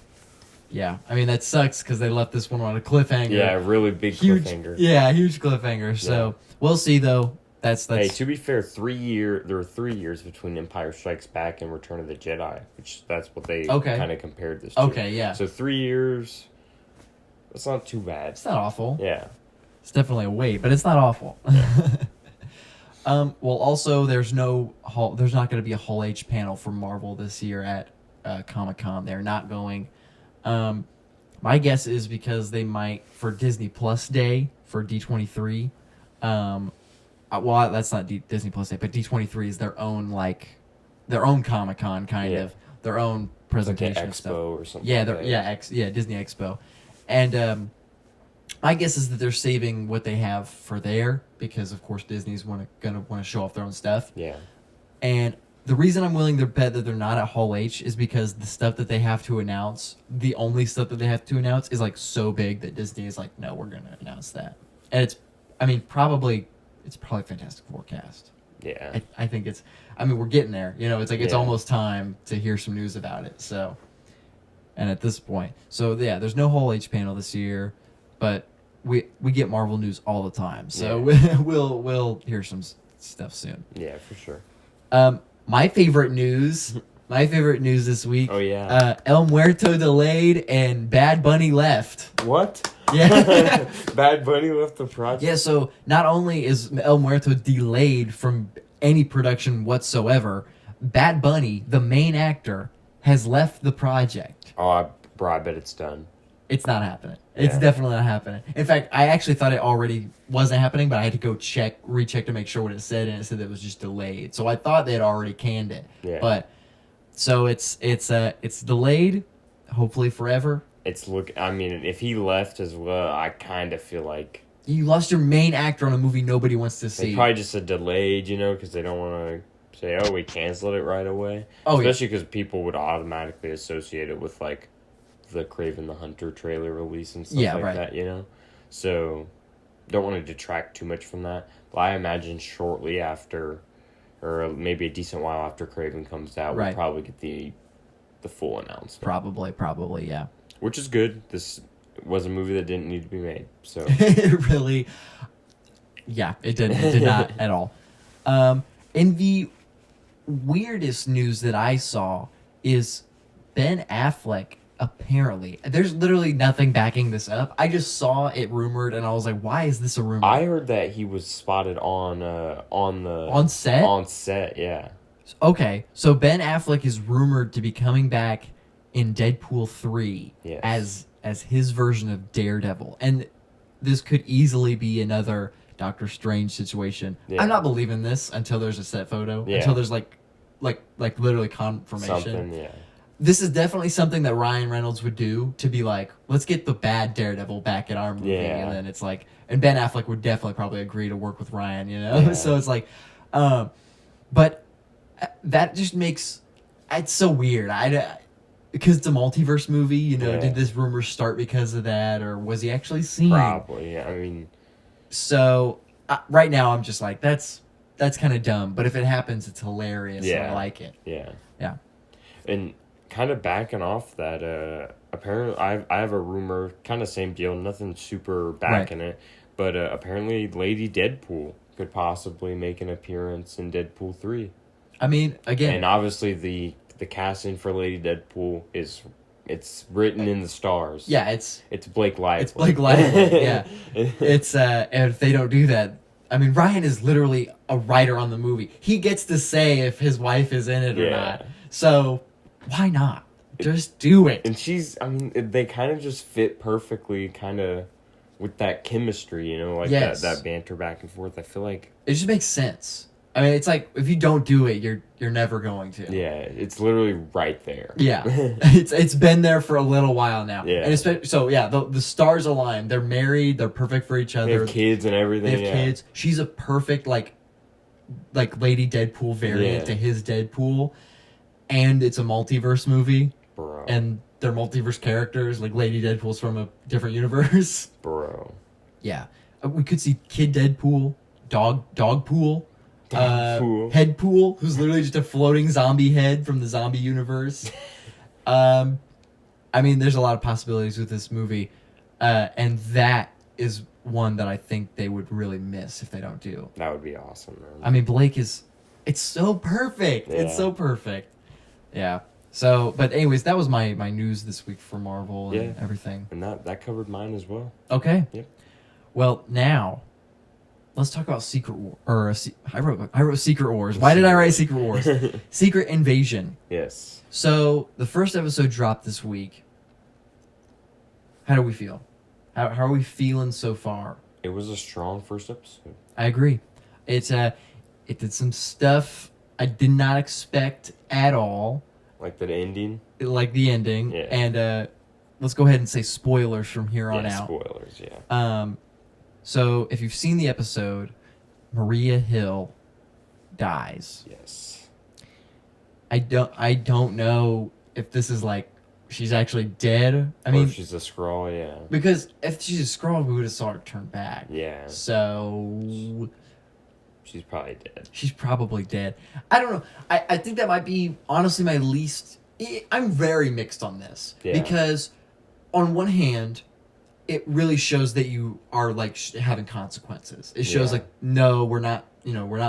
Yeah, I mean that sucks because they left this one on a cliffhanger. Yeah, really big cliffhanger. Yeah, huge cliffhanger. So we'll see though. That's. Hey, to be fair, there were 3 years between Empire Strikes Back and Return of the Jedi, which that's what they kind of compared this to. Okay, yeah. So 3 years. That's not too bad. It's not awful. Yeah. It's definitely a wait, but it's not awful. Well, also, there's not going to be a Hall H panel for Marvel this year at Comic-Con. They're not going. My guess is because they might, for Disney Plus Day, for D23, well, that's not Disney Plus Day, but D23 is their own Comic-Con, kind of. Their own presentation like stuff. Expo or something. Yeah, Disney Expo. And my guess is that they're saving what they have for there because, of course, Disney's gonna want to show off their own stuff. Yeah. And the reason I'm willing to bet that they're not at Hall H is because the stuff that they have to announce, the only stuff that they have to announce is like so big that Disney is like, no, we're gonna announce that. And it's probably Fantastic Four cast. Yeah. I think we're getting there. It's like it's almost time to hear some news about it. So. And at this point, there's no Hall H panel this year, but we get Marvel news all the time, so we'll hear some stuff soon. Yeah, for sure. My favorite news this week. Oh yeah. El Muerto delayed and Bad Bunny left. What? Yeah. Bad Bunny left the project. Yeah. So not only is El Muerto delayed from any production whatsoever, Bad Bunny, the main actor, has left the project. Oh, I bet it's done. It's not happening. It's definitely not happening. In fact, I actually thought it already wasn't happening, but I had to go recheck to make sure what it said, and it said it was just delayed. So I thought they had already canned it. Yeah. But so it's delayed, hopefully forever. If he left as well, I kind of feel like you lost your main actor on a movie nobody wants to see. They probably just said delayed, because they don't want to say, oh, we canceled it right away. Oh, especially because people would automatically associate it with like the Kraven the Hunter trailer release and stuff that, So don't want to detract too much from that. But I imagine shortly after, or maybe a decent while after Kraven comes out, we'll probably get the full announcement. Probably, yeah. Which is good. This was a movie that didn't need to be made. So it really, it did not at all. In the weirdest news that I saw is Ben Affleck. Apparently, there's literally nothing backing this up. I just saw it rumored, and I was like, "Why is this a rumor?" I heard that he was spotted on set. On set, yeah. Okay, so Ben Affleck is rumored to be coming back in Deadpool 3 as his version of Daredevil, and this could easily be another Doctor Strange situation. Yeah. I'm not believing this until there's a set photo. Yeah. Until there's like literally confirmation. Something, yeah. This is definitely something that Ryan Reynolds would do to be like, let's get the bad Daredevil back in our movie. Yeah. And then it's like, and Ben Affleck would definitely probably agree to work with Ryan, Yeah. So it's like, but that just makes, it's so weird. because it's a multiverse movie, you know, did this rumor start because of that, or was he actually seen? Probably, yeah. I mean... So, right now I'm just like, that's kind of dumb, but if it happens, it's hilarious, and I like it. Yeah. Yeah. And kind of backing off that, apparently, I have a rumor, kind of same deal, nothing super backing it, but apparently Lady Deadpool could possibly make an appearance in Deadpool 3. I mean, again... And obviously the casting for Lady Deadpool it's written in the stars. Yeah, it's Blake Lively. It's Blake Lively, yeah. It's, and if they don't do that... I mean, Ryan is literally a writer on the movie. He gets to say if his wife is in it or not. So, why not? Just do it. And they kind of just fit perfectly, kind of, with that chemistry, you know, like that banter back and forth. I feel like... It just makes sense. I mean, it's like, if you don't do it, you're never going to. Yeah, it's literally right there. Yeah. It's been there for a little while now. Yeah. And the stars align. They're married. They're perfect for each other. They have kids and everything. They have kids. She's a perfect, like Lady Deadpool variant to his Deadpool. And it's a multiverse movie. Bro. And they're multiverse characters. Like, Lady Deadpool's from a different universe. Bro. Yeah. We could see Kid Deadpool, Dogpool. Headpool, who's literally just a floating zombie head from the zombie universe. I mean, there's a lot of possibilities with this movie, and that is one that I think they would really miss if they don't do. That would be awesome, man. I mean, Blake it's so perfect. Yeah. It's so perfect. Yeah. So, but anyways, that was my news this week for Marvel and everything. And that covered mine as well. Okay. Yep. Well, now... let's talk about Secret War, I wrote Secret Wars. Why did I write Secret Wars? Secret Invasion. Yes. So, the first episode dropped this week. How do we feel? How are we feeling so far? It was a strong first episode. I agree. It did some stuff I did not expect at all. Like the ending? Like the ending. Yeah. And let's go ahead and say spoilers from here on out. Spoilers, yeah. So, if you've seen the episode, Maria Hill dies. Yes. I don't know if this is like she's actually dead. I mean, if she's a Skrull, yeah. Because if she's a Skrull, we would have saw her turn back. Yeah. So she's probably dead. She's probably dead. I don't know. I think that might be honestly my least. I'm very mixed on this because on one hand, it really shows that you are like having consequences. It shows like, no, we're not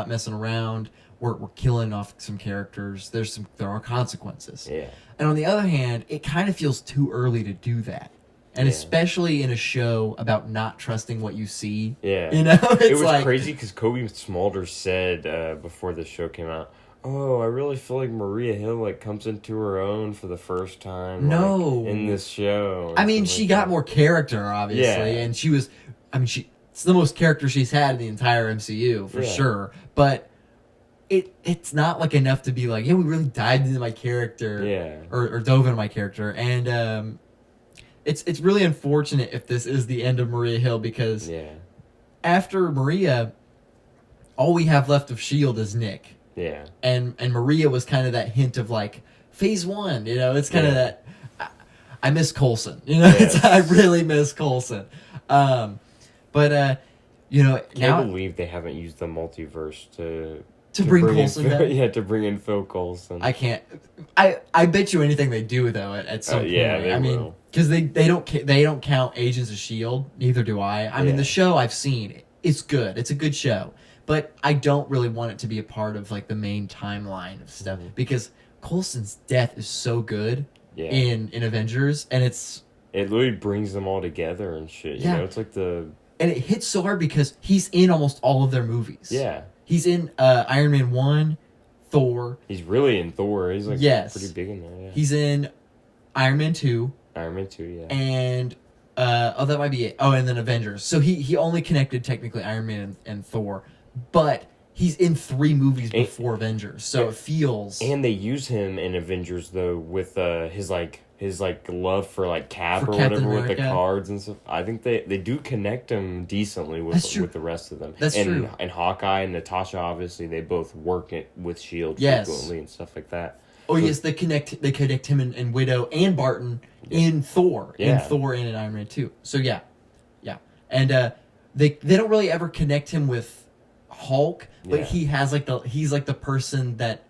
messing around. We're killing off some characters. There are consequences. Yeah. And on the other hand, it kind of feels too early to do that. And especially in a show about not trusting what you see. Yeah. You know, it was like, crazy because Kobe Smulders said before the show came out, I really feel like Maria Hill like comes into her own for the first time. No, in this show. I mean, she got more character, obviously, and she was. I mean, it's the most character she's had in the entire MCU for sure. But it's not like enough to be like, we really dived into my character, or dove into my character, and it's really unfortunate if this is the end of Maria Hill because after Maria, all we have left of S.H.I.E.L.D. is Nick. Yeah. And Maria was kind of that hint of like phase 1, you know, it's kind of that I miss Coulson, you know, I really miss Coulson. But you know, can't believe they haven't used the multiverse to bring Coulson back. Yeah, to bring in Phil Coulson. I can't. I bet you anything they do though at some point. Yeah, I mean, because they don't count Agents of S.H.I.E.L.D. Neither do I. I mean, the show I've seen, it's good. It's a good show. But I don't really want it to be a part of like the main timeline of stuff because Coulson's death is so good in Avengers, and it literally brings them all together and shit. You know, it's like and it hits so hard because he's in almost all of their movies. Yeah, he's in Iron Man 1, Thor. He's really in Thor. He's like pretty big in there. Yeah. He's in Iron Man 2. Iron Man 2, yeah. And that might be it. Oh, and then Avengers. So he only connected technically Iron Man and Thor. But he's in 3 movies before Avengers, so it feels. And they use him in Avengers though with his love for like Cap or Captain whatever America. With the cards and stuff. I think they do connect him decently with the rest of them. That's true. And Hawkeye and Natasha, obviously, they both work with S.H.I.E.L.D. Yes. frequently and stuff like that. Oh yes, they connect him and Widow and Barton in Thor, and in Iron Man 2. So yeah, and they don't really ever connect him with Hulk, but he has he's like the person that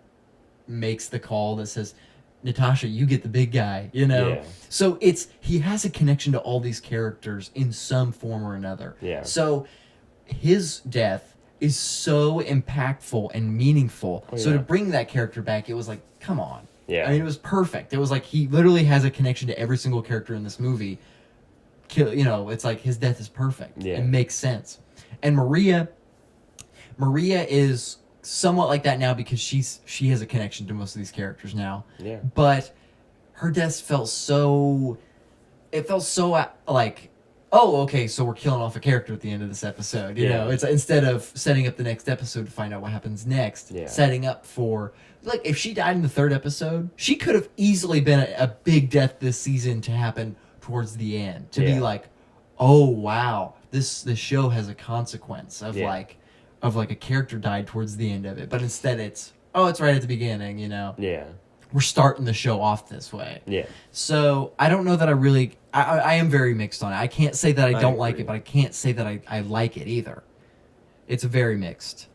makes the call that says, Natasha, you get the big guy, you know? Yeah. So he has a connection to all these characters in some form or another. Yeah. So his death is so impactful and meaningful. Oh, yeah. So to bring that character back, it was like, come on. Yeah. I mean, it was perfect. It was like he literally has a connection to every single character in this movie. You know, it's like his death is perfect. Yeah. It makes sense. And Maria is somewhat like that now because she has a connection to most of these characters now. Yeah. But her death felt so like, oh, okay, so we're killing off a character at the end of this episode. You know, it's instead of setting up the next episode to find out what happens next, setting up for, like, if she died in the third episode, she could have easily been a big death this season to happen towards the end. To be like, oh wow, this show has a consequence of like a character died towards the end of it, but instead it's right at the beginning, you know. Yeah. We're starting the show off this way. Yeah. So I don't know that I am very mixed on it. I can't say that I don't like it, but I can't say that I like it either. It's very mixed.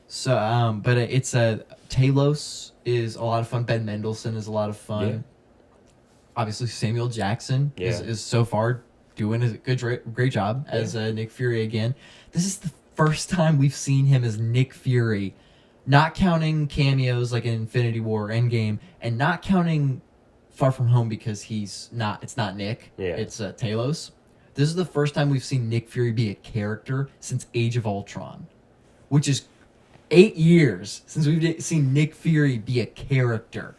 So, but it's Talos is a lot of fun. Ben Mendelsohn is a lot of fun. Yeah. Obviously, Samuel Jackson is so far doing a great job as Nick Fury again. This is the first time we've seen him as Nick Fury, not counting cameos like in Infinity War or Endgame, and not counting Far From Home because it's not Nick, it's Talos. This is the first time we've seen Nick Fury be a character since Age of Ultron, which is 8 years since we've seen Nick Fury be a character.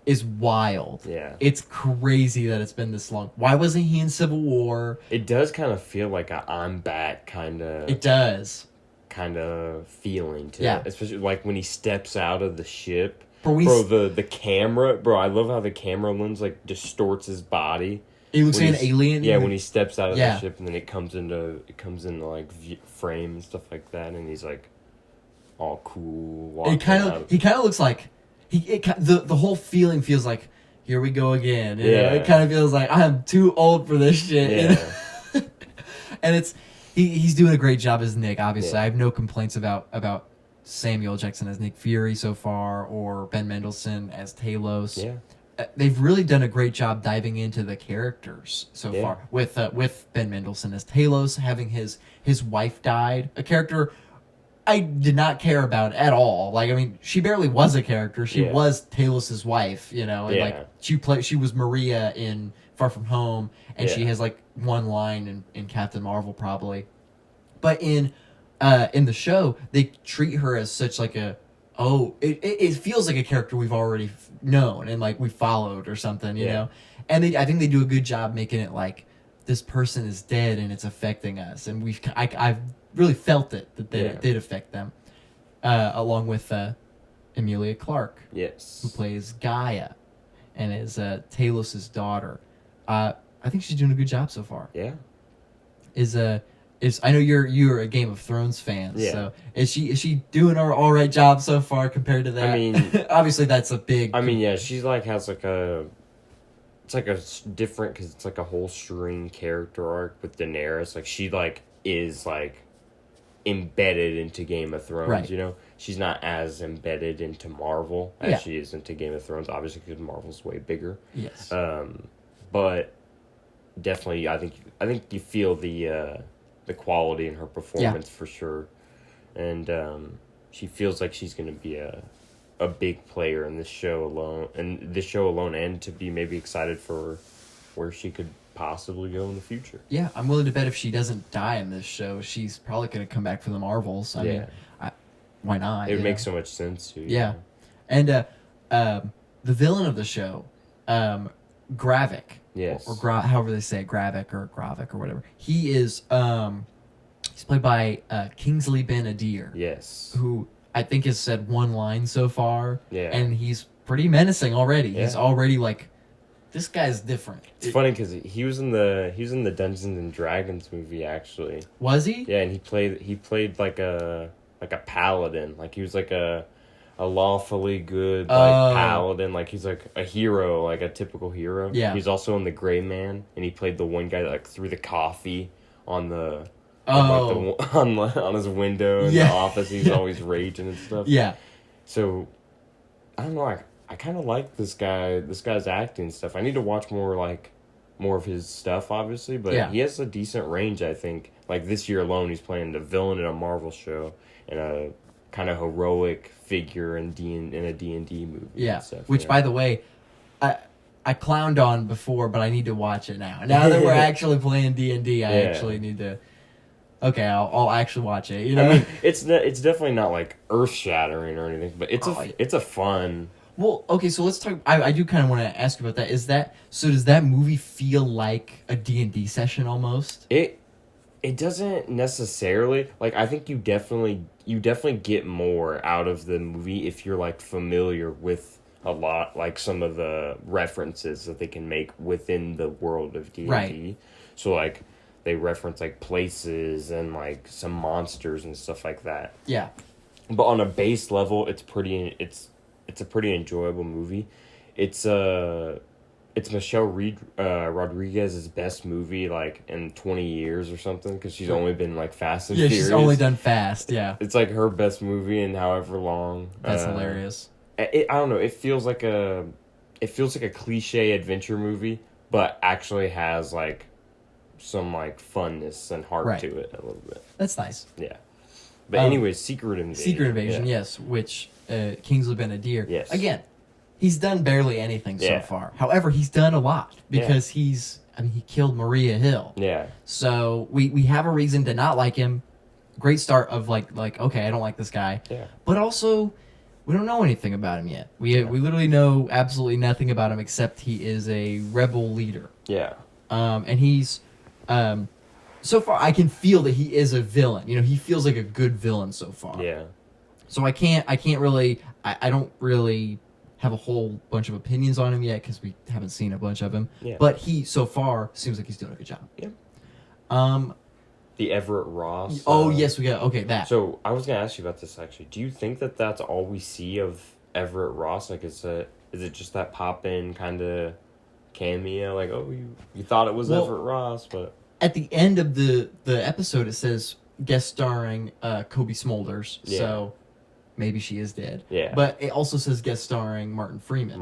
Is wild. Yeah. It's crazy that it's been this long. Why wasn't he in Civil War? It does kind of feel like I'm back kind of... It does. Kind of feeling to it. Especially like when he steps out of the ship. Bro, the camera... Bro, I love how the camera lens like distorts his body. He looks like an alien? Yeah, when he steps out of the ship and then it comes into like frame and stuff like that, and he's like all cool. He kind of looks like... The whole feeling feels like, here we go again. You know? It kind of feels like I'm too old for this shit. Yeah. You know? And he's doing a great job as Nick. Obviously, I have no complaints about Samuel Jackson as Nick Fury so far, or Ben Mendelsohn as Talos. Yeah, they've really done a great job diving into the characters so far. With Ben Mendelsohn as Talos, having his wife died, a character I did not care about at all. Like, I mean, she barely was a character. She was Talos' wife, you know, and like she was Maria in Far From Home, and she has like one line in Captain Marvel probably. But in the show, they treat her as such like it feels like a character we've already known and like we followed or something, you know. And I think they do a good job making it like this person is dead and it's affecting us, and I've really felt it that it did affect them, along with Emilia Clarke, who plays Gaia, and is Talos' daughter. I think she's doing a good job so far. Yeah, I know you're a Game of Thrones fan, so is she doing her all right job so far compared to that? I mean, obviously that's a big. I mean, she's like has like a. It's like a different because it's like a whole string character arc with Daenerys. Like she like is like embedded into Game of Thrones, right. You know? She's not as embedded into Marvel as she is into Game of Thrones, obviously, because Marvel's way bigger. Yes. But definitely, I think you feel the quality in her performance for sure. And she feels like she's going to be a big player in this show alone, and to be maybe excited for where she could possibly go in the future. Yeah, I'm willing to bet if she doesn't die in this show, she's probably going to come back for the Marvels. I mean, why not? It would make so much sense to you. Yeah. And the villain of the show, Gravik. Yes. Or however they say it, Gravik or whatever. He is he's played by Kingsley Ben-Adir. Yes. Who I think has said one line so far. Yeah. And he's pretty menacing already. Yeah. He's already like, this guy's different. It's funny because he was in the Dungeons and Dragons movie actually. Was he? Yeah, and he played like a paladin. Like he was like a a lawfully good like paladin, like he's like a hero, like a typical hero. Yeah. He's also in The Gray Man, and he played the one guy that like threw the coffee on the on his window in the office. He's always raging and stuff. Yeah. So I don't know. I kind of like this guy. This guy's acting and stuff. I need to watch more of his stuff, obviously, but he has a decent range. I think. Like this year alone, he's playing the villain in a Marvel show and a kind of heroic figure in a D&D movie. Yeah, and stuff, which by the way, I clowned on before, but I need to watch it now. Now that we're actually playing D&D, I actually need to. Okay, I'll actually watch it. You know, what I mean? It's definitely not like earth shattering or anything, but it's a fun. Well, okay, so let's talk. I do kind of want to ask you about that. Does that movie feel like a D&D session almost? It doesn't necessarily, like, I think you definitely get more out of the movie if you're like familiar with a lot, like some of the references that they can make within the world of D&D. Right. So like they reference like places and like some monsters and stuff like that. Yeah. But on a base level, it's a pretty enjoyable movie. It's Michelle Rodriguez's best movie like in 20 years or something, because she's only been like Fast and Furious. Yeah, she's only done Fast. Yeah, it's like her best movie in however long. That's hilarious. I don't know. It feels like a cliche adventure movie, but actually has like some like funness and heart to it a little bit. That's nice. Yeah. But anyways, Secret Invasion. Yes, which Kingsley Ben-Adir. Yes. Again, he's done barely anything so far. However, he's done a lot because he killed Maria Hill. Yeah. So we have a reason to not like him. Great start of like okay, I don't like this guy. Yeah. But also, we don't know anything about him yet. We literally know absolutely nothing about him except he is a rebel leader. Yeah. And he's so far I can feel that he is a villain. You know, he feels like a good villain so far. Yeah. So I don't really have a whole bunch of opinions on him yet because we haven't seen a bunch of him. Yeah. But he so far seems like he's doing a good job. Yeah. The Everett Ross. Yes, we got that. So I was gonna ask you about this actually. Do you think that that's all we see of Everett Ross? Like, is it just that pop in kind of cameo? Like, oh, you thought it was Everett Ross, but at the end of the episode it says guest starring Kobe Smulders. Yeah. So maybe she is dead. Yeah. But it also says guest starring Martin Freeman.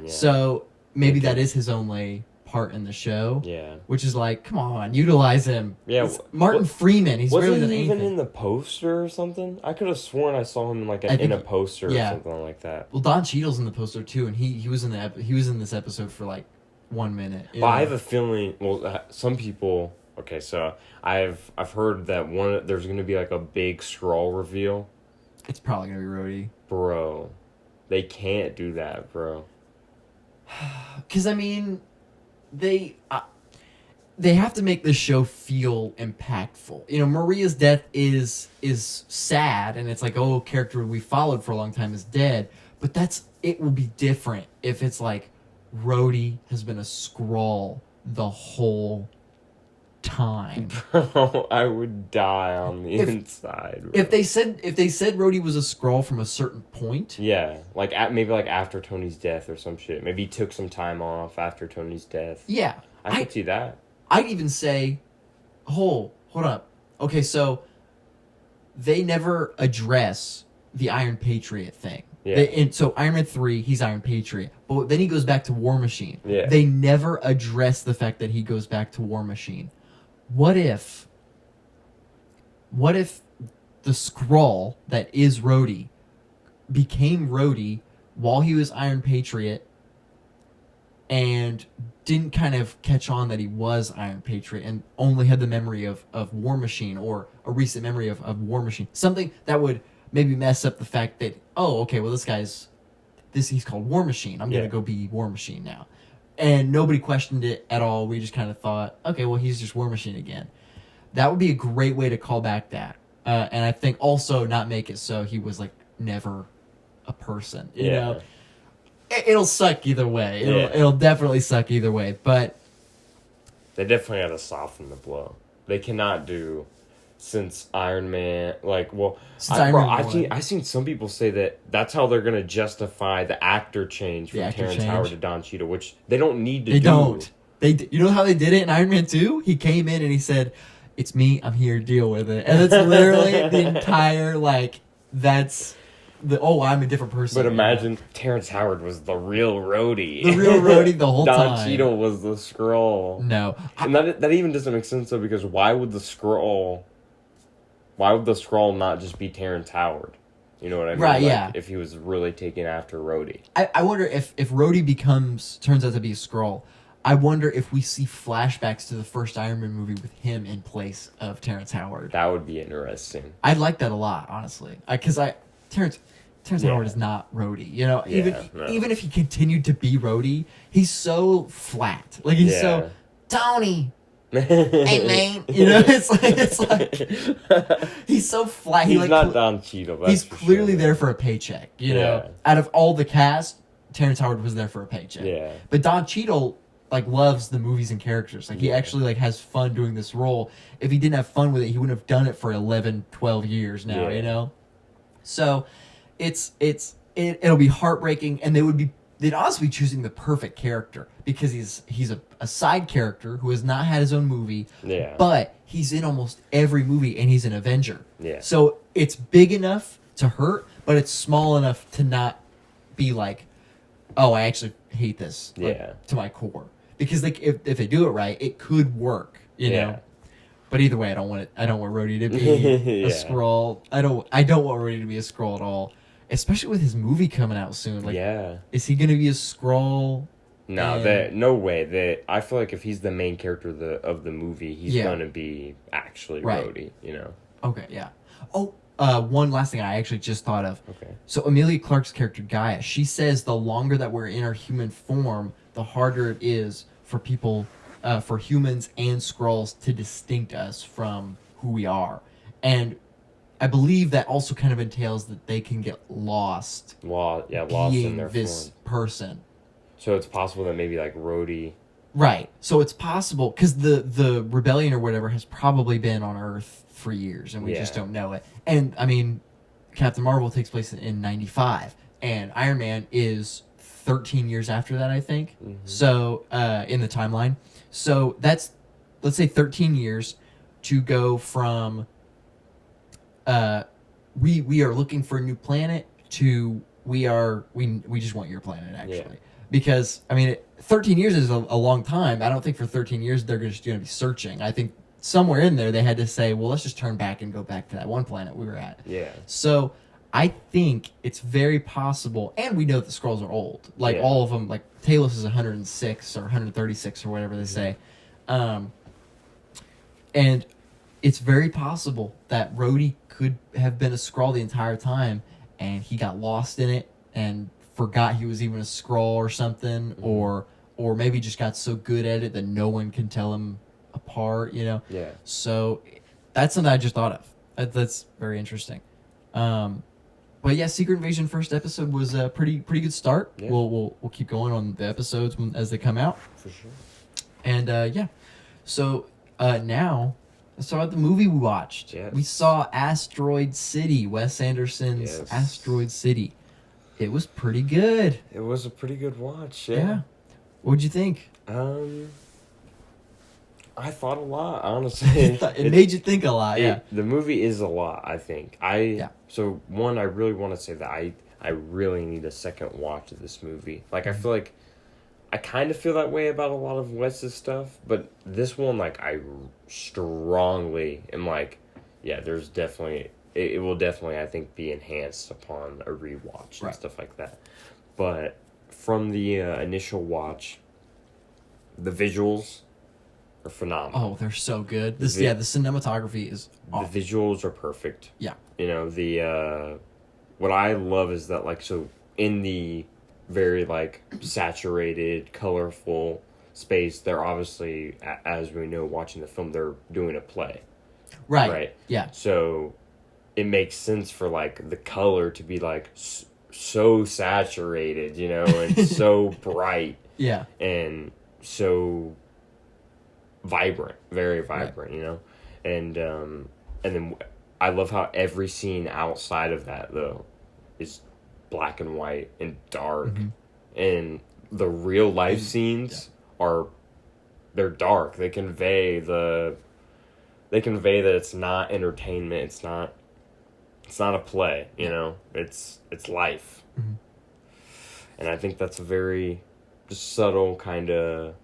Yeah. So maybe that is his only part in the show. Yeah. Which is like, come on, utilize him. Yeah. Martin Freeman. He's really done anything. Wasn't he even in the poster or something? I could have sworn I saw him in a poster or something like that. Well, Don Cheadle's in the poster too, and he was in this episode for like 1 minute. But I have a feeling. Well, some people. Okay, so I've heard that there's going to be like a big Skrull reveal. It's probably gonna be Rhodey. Bro, they can't do that, bro. Because I mean, they have to make this show feel impactful. You know, Maria's death is sad, and it's like, oh, a character we followed for a long time is dead. But it will be different if it's like Rhodey has been a Skrull the whole time. Bro, I would die on the inside. Bro. If they said Rhodey was a Skrull from a certain point, yeah, like maybe like after Tony's death or some shit. Maybe he took some time off after Tony's death. Yeah, I could see that. I'd even say, hold up. Okay, so they never address the Iron Patriot thing. Yeah. So Iron Man 3, he's Iron Patriot, but then he goes back to War Machine. Yeah. They never address the fact that he goes back to War Machine. What if the Skrull that is Rhodey became Rhodey while he was Iron Patriot and didn't kind of catch on that he was Iron Patriot and only had the memory of War Machine, or a recent memory of War Machine? Something that would maybe mess up the fact that, oh, okay, well, he's called War Machine. I'm going to go be War Machine now. And nobody questioned it at all. We just kind of thought, okay, well, he's just War Machine again. That would be a great way to call back that. And I think also not make it so he was, like, never a person. You know? It'll suck either way. It'll definitely suck either way. But they definitely got to soften the blow. They cannot do since Iron Man. Like, well, I've seen some people say that that's how they're gonna justify the actor change from Terrence Howard to Don Cheadle, which they don't need to do. They don't. You know how they did it in Iron Man 2? He came in and he said, "It's me. I'm here to deal with it." And it's literally the entire I'm a different person. But imagine Terrence Howard was the real Rhodey. The whole time. Don Cheadle was the Skrull. No. And that even doesn't make sense, though, because why would the Skrull not just be Terrence Howard? You know what I mean? Right, yeah. If he was really taking after Rhodey. I wonder if Rhodey turns out to be a Skrull, I wonder if we see flashbacks to the first Iron Man movie with him in place of Terrence Howard. That would be interesting. I'd like that a lot, honestly. Because Terrence Howard is not Rhodey. You know, even if he continued to be Rhodey, he's so flat. Like, he's so, Tony, hey, man. You know, it's like he's so flat. He's not Don Cheadle. He's clearly there for a paycheck. You know, out of all the cast, Terrence Howard was there for a paycheck. Yeah. But Don Cheadle loves the movies and characters. Like, he actually has fun doing this role. If he didn't have fun with it, he wouldn't have done it for 11, 12 years now, you know? So it'll be heartbreaking, and they'd honestly be choosing the perfect character, because he's a side character who has not had his own movie, but he's in almost every movie, and he's an Avenger. Yeah. So it's big enough to hurt, but it's small enough to not be like, oh, I actually hate this to my core. Because if they do it right, it could work, you know. But either way, I don't want Rhodey to be a Skrull. I don't want Rhodey to be a Skrull at all. Especially with his movie coming out soon. Like, is he gonna be a Skrull? No, no way. I feel like if he's the main character of the movie, he's gonna be actually Rhodey, you know. Okay, yeah. Oh, one last thing I actually just thought of. Okay. So Emilia Clarke's character Gaia, she says the longer that we're in our human form, the harder it is for people, for humans and Skrulls to distinct us from who we are. And I believe that also kind of entails that they can get lost. Lost in their this person. So it's possible that maybe like Rhodey. Right. So it's possible because the rebellion or whatever has probably been on Earth for years, and we just don't know it. And I mean, Captain Marvel takes place in 95, and Iron Man is 13 years after that, I think. Mm-hmm. So in the timeline, so that's, let's say, 13 years to go from we are looking for a new planet to we just want your planet, actually. Because I mean, 13 years is a long time. I don't think for 13 years they're just going to be searching. I think somewhere in there they had to say, well, let's just turn back and go back to that one planet we were at. Yeah. So I think it's very possible, and we know that the Skrulls are old. Like all of them, like Talos is 106 or 136 or whatever they say. And it's very possible that Rhodey could have been a Skrull the entire time, and he got lost in it and forgot he was even a Skrull or something, or maybe just got so good at it that no one can tell him apart, you know? Yeah. So that's something I just thought of. That's very interesting. But yeah, Secret Invasion first episode was a pretty good start. Yeah. We'll keep going on the episodes as they come out. For sure. And so now let's talk about the movie we watched. Yes. We saw Asteroid City, Wes Anderson's Asteroid City. It was pretty good. It was a pretty good watch. Yeah. What'd you think? I thought a lot, honestly. It made you think a lot, The movie is a lot, I think. So, one, I really want to say that I really need a second watch of this movie. Like, I feel like I kind of feel that way about a lot of Wes's stuff, but this one, like, I strongly am like, there's definitely... It will definitely, I think, be enhanced upon a rewatch and stuff like that. But from the initial watch, the visuals are phenomenal. Oh, they're so good. The cinematography is awesome. The visuals are perfect. Yeah. You know, the what I love is that, like, so in the very, like, saturated, colorful space, they're obviously, as we know, watching the film, they're doing a play. Right. Yeah. So it makes sense for, like, the color to be, like, so saturated, you know, and so bright. Yeah. And so vibrant, very vibrant, you know? And and then I love how every scene outside of that though is black and white and dark, and the real life scenes they're dark. They convey that it's not entertainment. It's not a play. You know, it's life, and I think that's a very just subtle kind of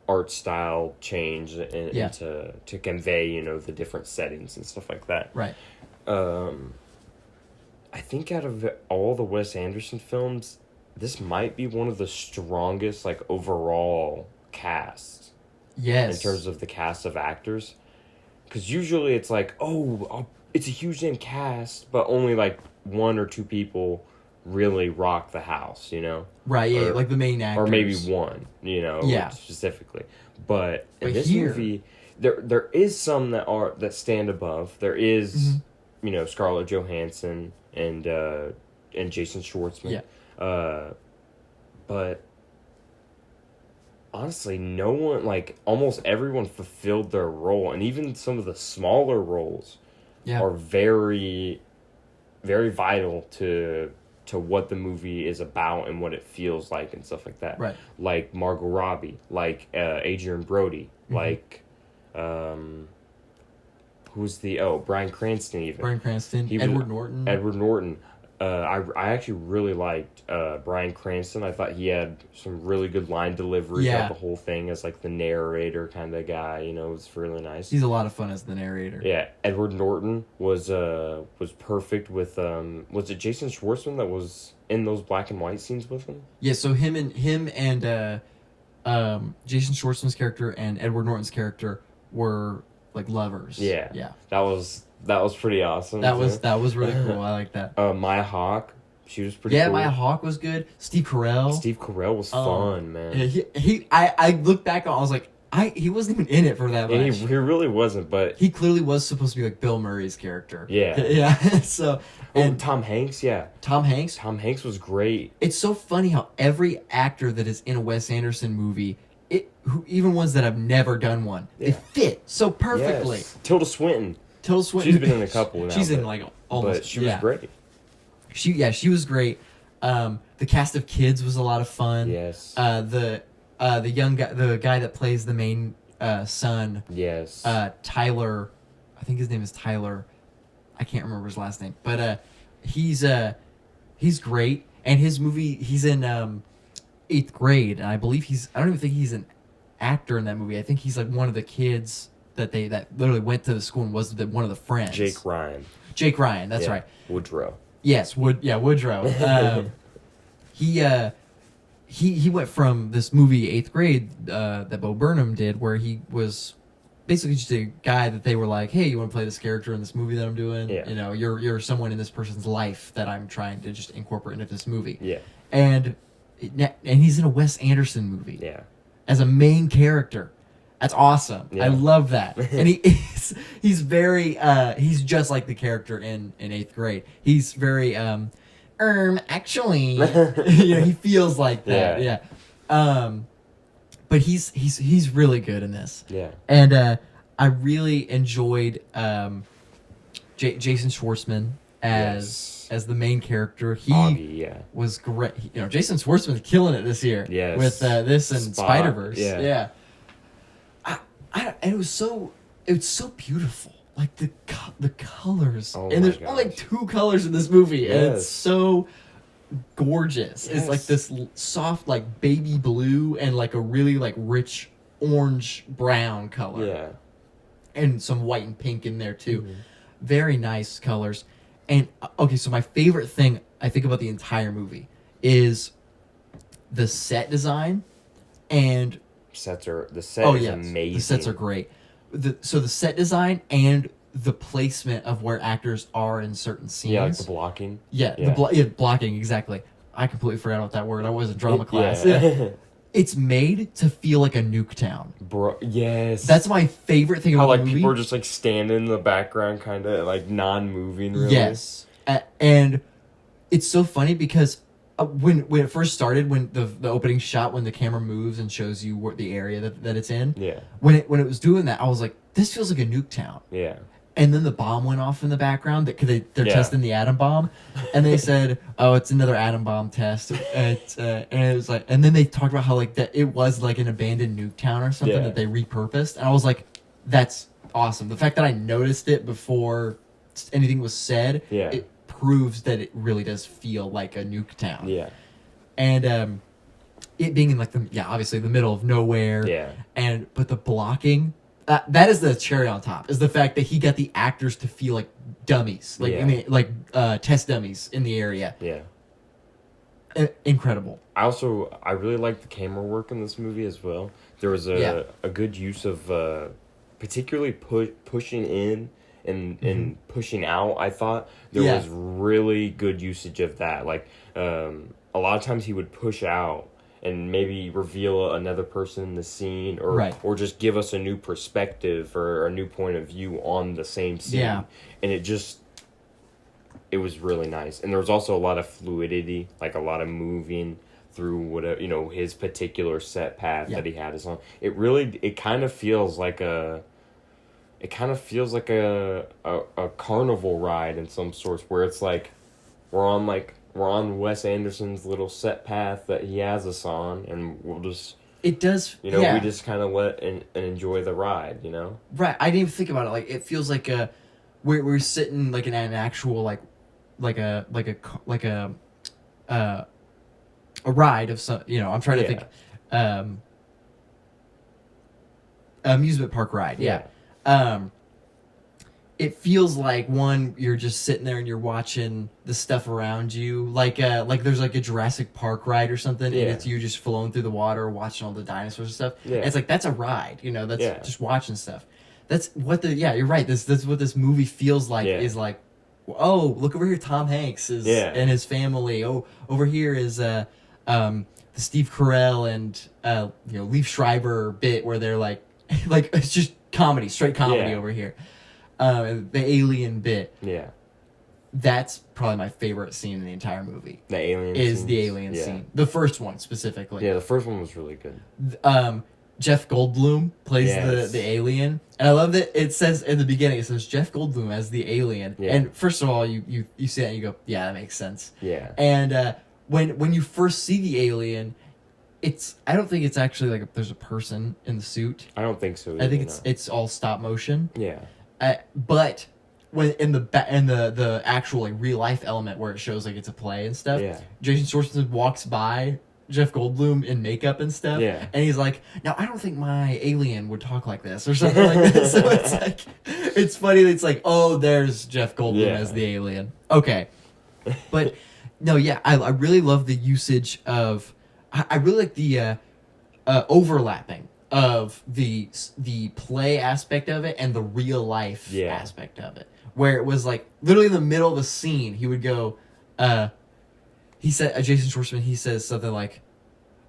art style change and to convey, you know, the different settings and stuff like that. Right. I think out of all the Wes Anderson films, this might be one of the strongest, like, overall casts. Yes. In terms of the cast of actors. Because usually it's like, it's a huge name cast, but only, like, one or two people really rock the house, you know? Right, yeah, like the main actors. Or maybe one, you know, specifically. But in this movie, there is some that stand above. There is, you know, Scarlett Johansson and Jason Schwartzman. Yeah. But honestly, no one, like, almost everyone fulfilled their role, and even some of the smaller roles are very, very vital to what the movie is about and what it feels like and stuff like that. Right. Like Margot Robbie, like Adrian Brody, like who's Bryan Cranston even. Bryan Cranston, Edward Norton. I actually really liked Bryan Cranston. I thought he had some really good line delivery throughout the whole thing as like the narrator kind of guy. You know, it was really nice. He's a lot of fun as the narrator. Yeah, Edward Norton was perfect with was it Jason Schwartzman that was in those black and white scenes with him? Yeah, so him and Jason Schwartzman's character and Edward Norton's character were like lovers. Yeah. Yeah. That was pretty awesome. That was really cool. I like that. Maya Hawke, she was pretty cool. Yeah, Maya Hawke was good. Steve Carell was fun, man. Yeah, I look back on, I was like, he wasn't even in it for that much. Yeah, he really wasn't, but he clearly was supposed to be like Bill Murray's character. Yeah. Yeah. So and Tom Hanks, Tom Hanks was great. It's so funny how every actor that is in a Wes Anderson movie, even ones that have never done one, they fit so perfectly. Yes. Tilda Swinton. She's been in a couple now. She's in like almost. But she was great. She was great. The cast of Kids was a lot of fun. Yes. The young guy, the guy that plays the main son. Yes. Tyler, I think his name is Tyler. I can't remember his last name, but he's great. And his movie, he's in 8th grade, and I believe I don't even think he's an actor in that movie. I think he's like one of the kids that literally went to the school and was one of the friends. Jake Ryan, that's right. Woodrow. Yes, Woodrow. He went from this movie 8th grade that Bo Burnham did, where he was basically just a guy that they were like, hey, you want to play this character in this movie that I'm doing? Yeah. You know, you're someone in this person's life that I'm trying to just incorporate into this movie. Yeah. And he's in a Wes Anderson movie. Yeah. As a main character. That's awesome. Yeah. I love that. And he's very he's just like the character in 8th grade. He's very actually he feels like that. Yeah. But he's really good in this. Yeah. And I really enjoyed Jason Schwartzman as the main character. He was great. You know, Jason Schwartzman's killing it this year. Yes. With this and Spider-Verse. Yeah. And it was so beautiful. Like the colors. And there's only like 2 colors in this movie. Yes. And it's so gorgeous. Yes. It's like this soft like baby blue and like a really like rich orange brown color. Yeah. And some white and pink in there too. Mm-hmm. Very nice colors. And okay, so my favorite thing I think about the entire movie is the set design and the set is amazing. The sets are great. So the set design and the placement of where actors are in certain scenes. Yeah, like the blocking. Yeah. Blocking, exactly. I completely forgot about that word. I was in drama class. Yeah. It's made to feel like a Nuketown. Bro, yes. That's my favorite thing about the movie. People are just like standing in the background, kind of like non-moving, really. Yes. And it's so funny because when it first started, when the opening shot, when the camera moves and shows you the area that it's in, yeah. When it was doing that, I was like, this feels like a Nuketown. Yeah. And then the bomb went off in the background because they're testing the atom bomb, and they said, "Oh, it's another atom bomb test." And it was like, and then they talked about how like that it was like an abandoned nuke town or something that they repurposed, and I was like, "That's awesome." The fact that I noticed it before anything was said, it proves that it really does feel like a nuke town. Yeah, and it being in like obviously the middle of nowhere. Yeah, but the blocking. That is the cherry on top. Is the fact that he got the actors to feel like dummies, like test dummies in the area. Yeah, incredible. I really like the camera work in this movie as well. There was a good use of particularly pushing in and pushing out. I thought there was really good usage of that. Like a lot of times he would push out and maybe reveal another person in the scene, or just give us a new perspective or a new point of view on the same scene. Yeah. And it was really nice. And there was also a lot of fluidity, like a lot of moving through whatever, his particular set path that he had us on. It kind of feels like a carnival ride in some sorts, where it's like we're on Wes Anderson's little set path that he has us on, and we'll just... It does... we just kind of let and enjoy the ride, Right, I didn't even think about it. Like, it feels like we're sitting, like, in an actual, a ride of some... I'm trying to think... amusement park ride, it feels like you're just sitting there and you're watching the stuff around you, like there's like a Jurassic Park ride or something, and it's you just flowing through the water, watching all the dinosaurs and stuff. Yeah. And it's like that's a ride, that's just watching stuff. That's what you're right. That's what this movie feels like. Is like, oh, look over here, Tom Hanks and his family. Oh, over here is the Steve Carell and Liev Schreiber bit where they're like it's just comedy, straight comedy over here. The alien bit. Yeah. That's probably my favorite scene in the entire movie. The alien scene. The first one, specifically. Yeah, the first one was really good. Jeff Goldblum plays the alien. And I love that it says in the beginning, it says Jeff Goldblum as the alien. Yeah. And first of all, you see that and you go, yeah, that makes sense. Yeah. And when you first see the alien, I don't think it's actually like there's a person in the suit. I don't think so either. I think it's all stop motion. Yeah. But when in the actual real life element where it shows like it's a play and stuff, Jason Schwartzman walks by Jeff Goldblum in makeup and stuff, and he's like, "Now I don't think my alien would talk like this" or something like this. So it's like, it's funny that it's like, oh, there's Jeff Goldblum as the alien. Okay, but no, I really love the usage of. I really like the overlapping of the play aspect of it and the real life aspect of it, where it was like literally in the middle of a scene he would go he said Jason Schwartzman, he says something like,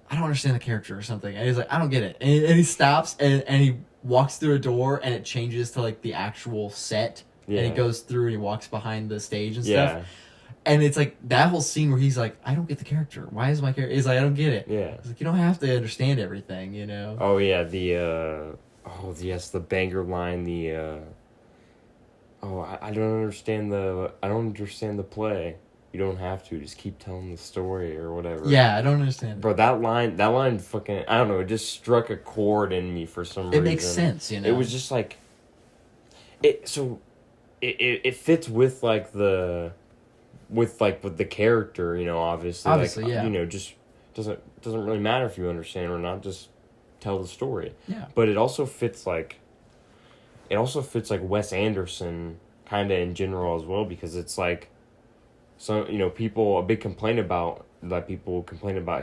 I don't understand the character or something, and he's like, I don't get it, and he stops and he walks through a door and it changes to like the actual set, and he goes through and he walks behind the stage and stuff. And it's like that whole scene where he's like, I don't get the character. Why is my character? He's like, I don't get it. Yeah. He's like, you don't have to understand everything, Oh yeah, the banger line. I don't understand the play. You don't have to. Just keep telling the story or whatever. Yeah, I don't understand. Bro, that line fucking, I don't know. It just struck a chord in me for some reason. It makes sense, It was just like, it fits with like with the character, obviously, just doesn't really matter if you understand or not, just tell the story. Yeah. But it also fits like Wes Anderson kind of in general as well, because it's like, so a big complaint about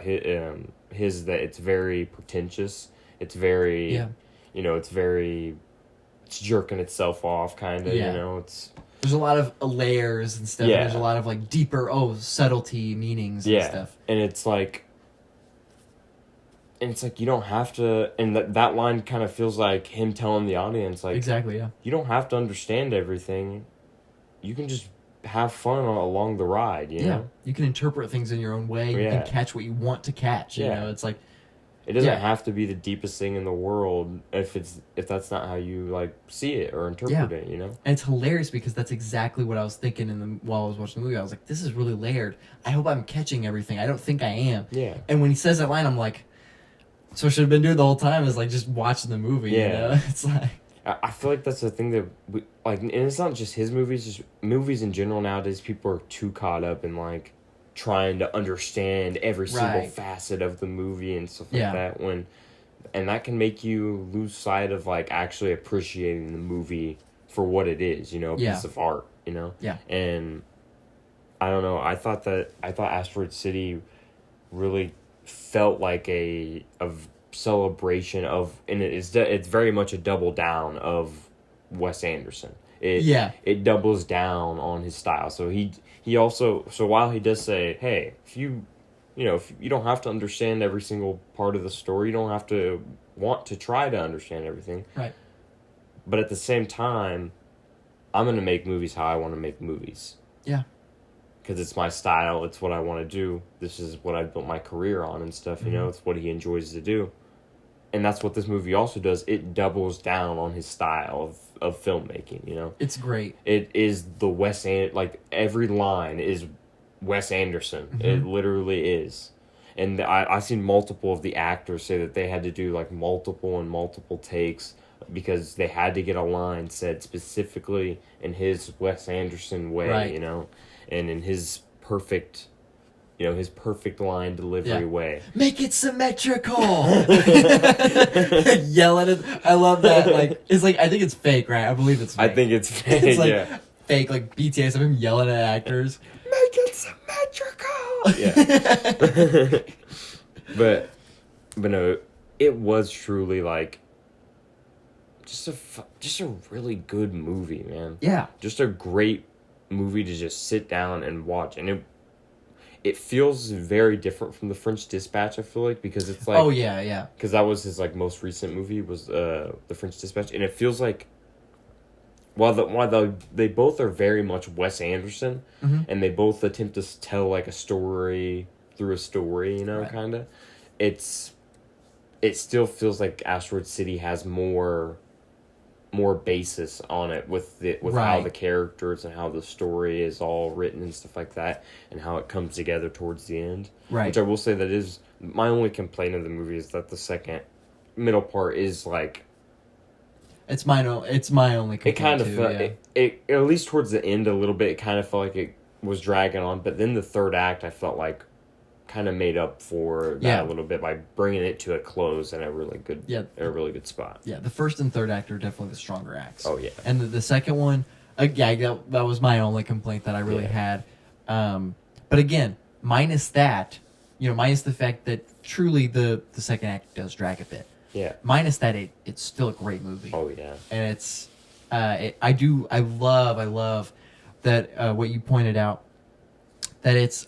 his that it's very pretentious, it's very it's jerking itself off kind of, it's. There's a lot of layers and stuff. Yeah. There's a lot of like deeper, subtlety meanings and stuff. And it's like you don't have to, and that line kind of feels like him telling the audience, like, exactly, yeah. You don't have to understand everything. You can just have fun along the ride, you know? You can interpret things in your own way. You can catch what you want to catch. You know, it's like, It doesn't have to be the deepest thing in the world if that's not how you like see it or interpret it, you know? And it's hilarious because that's exactly what I was thinking while I was watching the movie. I was like, this is really layered. I hope I'm catching everything. I don't think I am. Yeah. And when he says that line, I'm like, so I should have been doing the whole time is like just watching the movie, you know? It's like I feel like that's the thing that we like, and it's not just his movies, just movies in general nowadays. People are too caught up in like trying to understand every single facet of the movie and stuff like that. And that can make you lose sight of like actually appreciating the movie for what it is, you know, a piece of art, you know. Yeah. And I don't know. I thought Asteroid City really felt like a celebration of, and it's very much a double down of Wes Anderson. It doubles down on his style. So he also, so while he does say, hey, if you don't have to understand every single part of the story, you don't have to want to try to understand everything. Right. But at the same time, I'm going to make movies how I want to make movies. Yeah. Because it's my style, it's what I want to do. This is what I built my career on and stuff, you know, it's what he enjoys to do. And that's what this movie also does. It doubles down on his style of filmmaking, you know? It's great. It is the like, every line is Wes Anderson. Mm-hmm. It literally is. And I've seen multiple of the actors say that they had to do, like, multiple takes because they had to get a line said specifically in his Wes Anderson way, you know? And in his perfect line delivery way. Make it symmetrical! Yell at it. I love that. Like, it's like, I think it's fake, right? I believe it's fake. I think it's fake, it's like fake, like BTS of him yelling at actors. Make it symmetrical! Yeah. but no, it was truly like just a really good movie, man. Yeah. Just a great movie to just sit down and watch. And it feels very different from The French Dispatch, I feel like, because it's like... Oh, yeah. Because that was his, like, most recent movie, was The French Dispatch. And it feels like... While they both are very much Wes Anderson, and they both attempt to tell, like, a story through a story, you know, kind of, it still feels like Asteroid City has more basis on it with how the characters and how the story is all written and stuff like that, and how it comes together towards the end. Right. Which I will say that is my only complaint of the movie, is that the second middle part is like... It's my only complaint. It kind of felt, it at least towards the end a little bit, it kind of felt like it was dragging on, but then the third act I felt like kind of made up for that a little bit by bringing it to a close in a really good spot. Yeah, the first and third act are definitely the stronger acts. Oh, yeah. And the second one, that was my only complaint that I really had. But again, minus that, minus the fact that truly the second act does drag a bit. Yeah. Minus that, it's still a great movie. Oh, yeah. And it's, I love that what you pointed out, that it's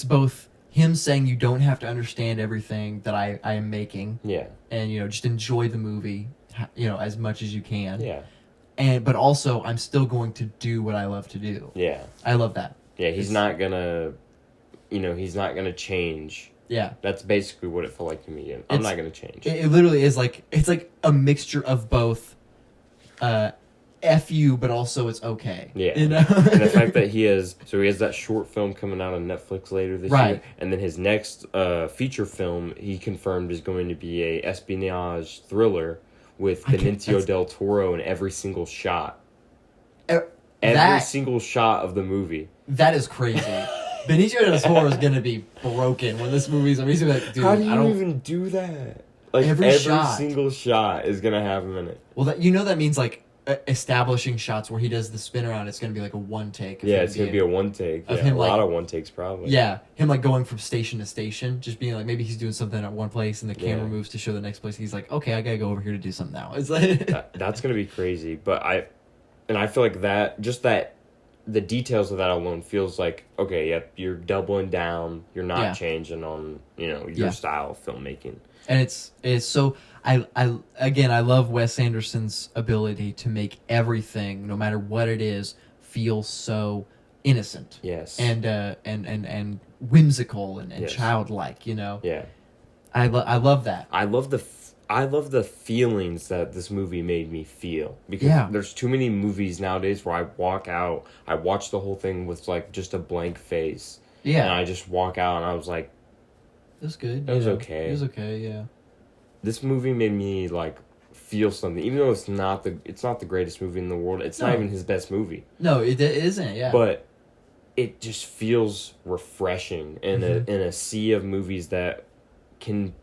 both him saying you don't have to understand everything that I am making. Yeah. And, just enjoy the movie, as much as you can. Yeah. But also, I'm still going to do what I love to do. Yeah. I love that. Yeah, he's not gonna change. Yeah. That's basically what it felt like to me. I'm not gonna change. It literally is like, it's like a mixture of both, F you, but also it's okay. Yeah. And the fact that he has that short film coming out on Netflix later this year, and then his next feature film he confirmed is going to be a espionage thriller with Benicio del Toro in every single shot. Every single shot of the movie. That is crazy. Benicio del Toro is gonna be broken when this movie's. He's gonna be like, dude, how do you even do that? Like every single shot is gonna have him in it. Well, that means like establishing shots where he does the spin around. It's gonna be like a one take. Yeah, it's gonna be a one take. Yeah, a lot of one takes probably. Yeah, him like going from station to station, just being like, maybe he's doing something at one place and the camera moves to show the next place. He's like, okay, I gotta go over here to do something now. It's like that's gonna be crazy. But I feel like that the details of that alone feels like, okay, yep, you're doubling down. You're not changing on your style of filmmaking. And it's so I love Wes Anderson's ability to make everything, no matter what it is, feel so innocent. Yes. And whimsical and childlike, Yeah. I love that. I love the feelings that this movie made me feel, because there's too many movies nowadays where I walk out, I watch the whole thing with like just a blank face, and I just walk out and I was like, it was good. It was okay. It was okay. Yeah. This movie made me like feel something, even though it's not the greatest movie in the world. It's not even his best movie. No, it isn't. Yeah. But it just feels refreshing in a sea of movies that can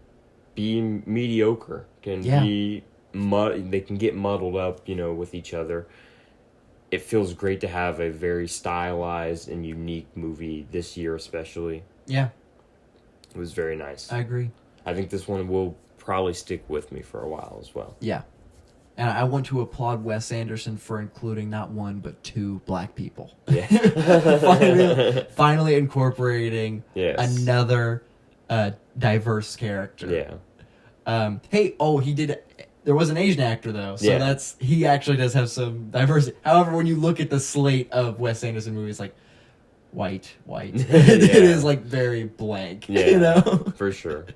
be mediocre, be they can get muddled up, with each other. It feels great to have a very stylized and unique movie this year, especially. Yeah. It was very nice. I agree. I think this one will probably stick with me for a while as well. Yeah. And I want to applaud Wes Anderson for including not one, but two black people. Yeah. finally incorporating another diverse character. Yeah. He did... There was an Asian actor, though, so he actually does have some diversity. However, when you look at the slate of Wes Anderson movies, like, white. It is, like, very blank, For sure.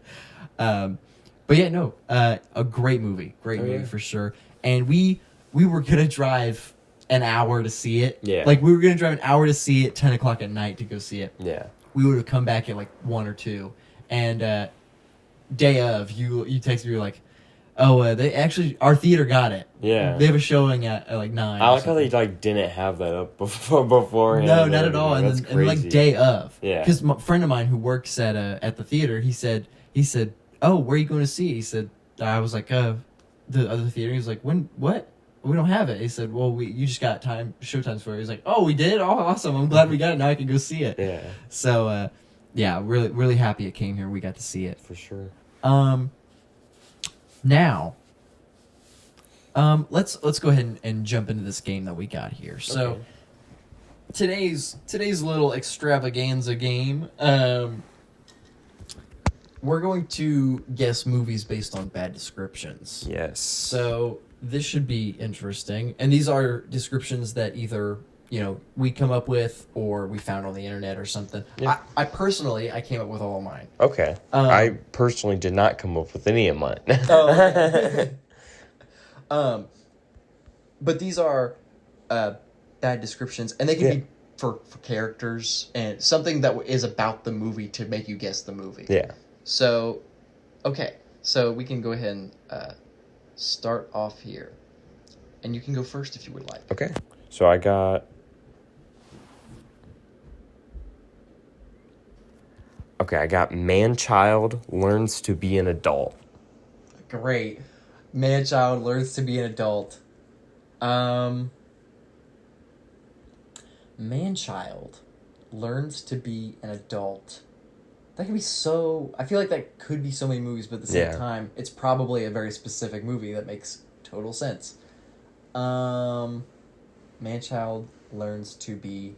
But yeah, no, a great movie. Great movie for sure. And we were going to drive an hour to see it. Yeah. Like, we were going to drive an hour to see it, 10 o'clock at night to go see it. Yeah. We would have come back at, like, 1 or 2. And day of, you texted me, you were like, they actually, our theater got it. Yeah. They have a showing at like 9. I like how they, like, didn't have that up beforehand. No, not at all. And like, day of. Yeah. Because a friend of mine who works at the theater, he said, oh, where are you going to see? He said, I was like, the other theater. He was like, what? We don't have it. He said, well, you just got showtimes for it. He's like, oh, we did? Oh, awesome. I'm glad we got it. Now I can go see it. Yeah. So, really, really happy it came here. We got to see it. For sure. Now, let's go ahead and jump into this game that we got here. So, today's little extravaganza game, we're going to guess movies based on bad descriptions. Yes. So, this should be interesting. And these are descriptions that either, we come up with or we found on the internet or something. Yeah. I personally came up with all of mine. Okay. I personally did not come up with any of mine. But these are bad descriptions, and they can be for characters and something that is about the movie to make you guess the movie. Yeah. So, okay. So we can go ahead and start off here. And you can go first if you would like. Okay. So I got... Okay, I got man-child learns to be an adult. Great. Man-child learns to be an adult. Man-child learns to be an adult. That can be so... I feel like that could be so many movies, but at the same time, it's probably a very specific movie that makes total sense. Man-child learns to be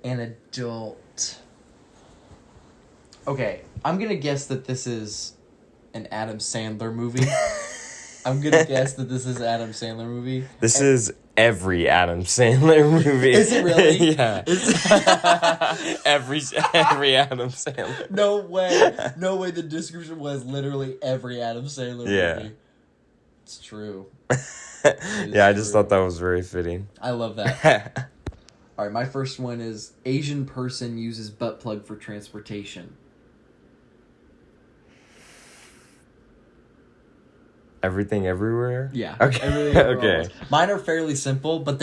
an adult. Okay, I'm gonna guess that this is an Adam Sandler movie. I'm gonna guess that this is an Adam Sandler movie. This is every Adam Sandler movie. Is it really? Yeah. every Adam Sandler. No way. The description was literally every Adam Sandler movie. It's true. I just thought that was very fitting. I love that. All right, my first one is Asian person uses butt plug for transportation. Everything Everywhere? Yeah. Okay. Everything Everywhere. Okay. Mine are fairly simple, but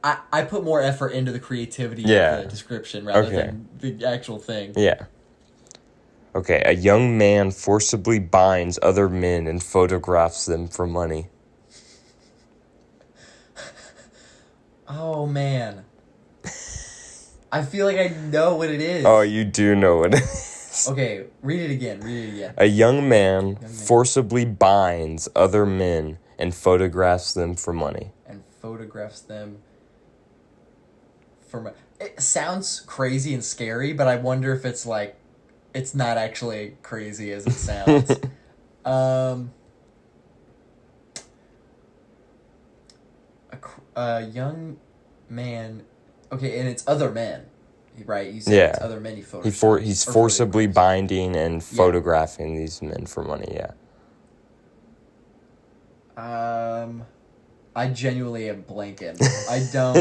I put more effort into the creativity of the description rather than the actual thing. Yeah. Okay, a young man forcibly binds other men and photographs them for money. Oh, man. I feel like I know what it is. Oh, you do know what it is. Okay, read it again. A young man forcibly binds other men and photographs them for money. It sounds crazy and scary, but I wonder if it's like, it's not actually crazy as it sounds. A young man... Okay, and it's other men. Right, he sends other men he photoshops. He's forcibly binding and photographing these men for money, yeah. I genuinely am blanking. I don't...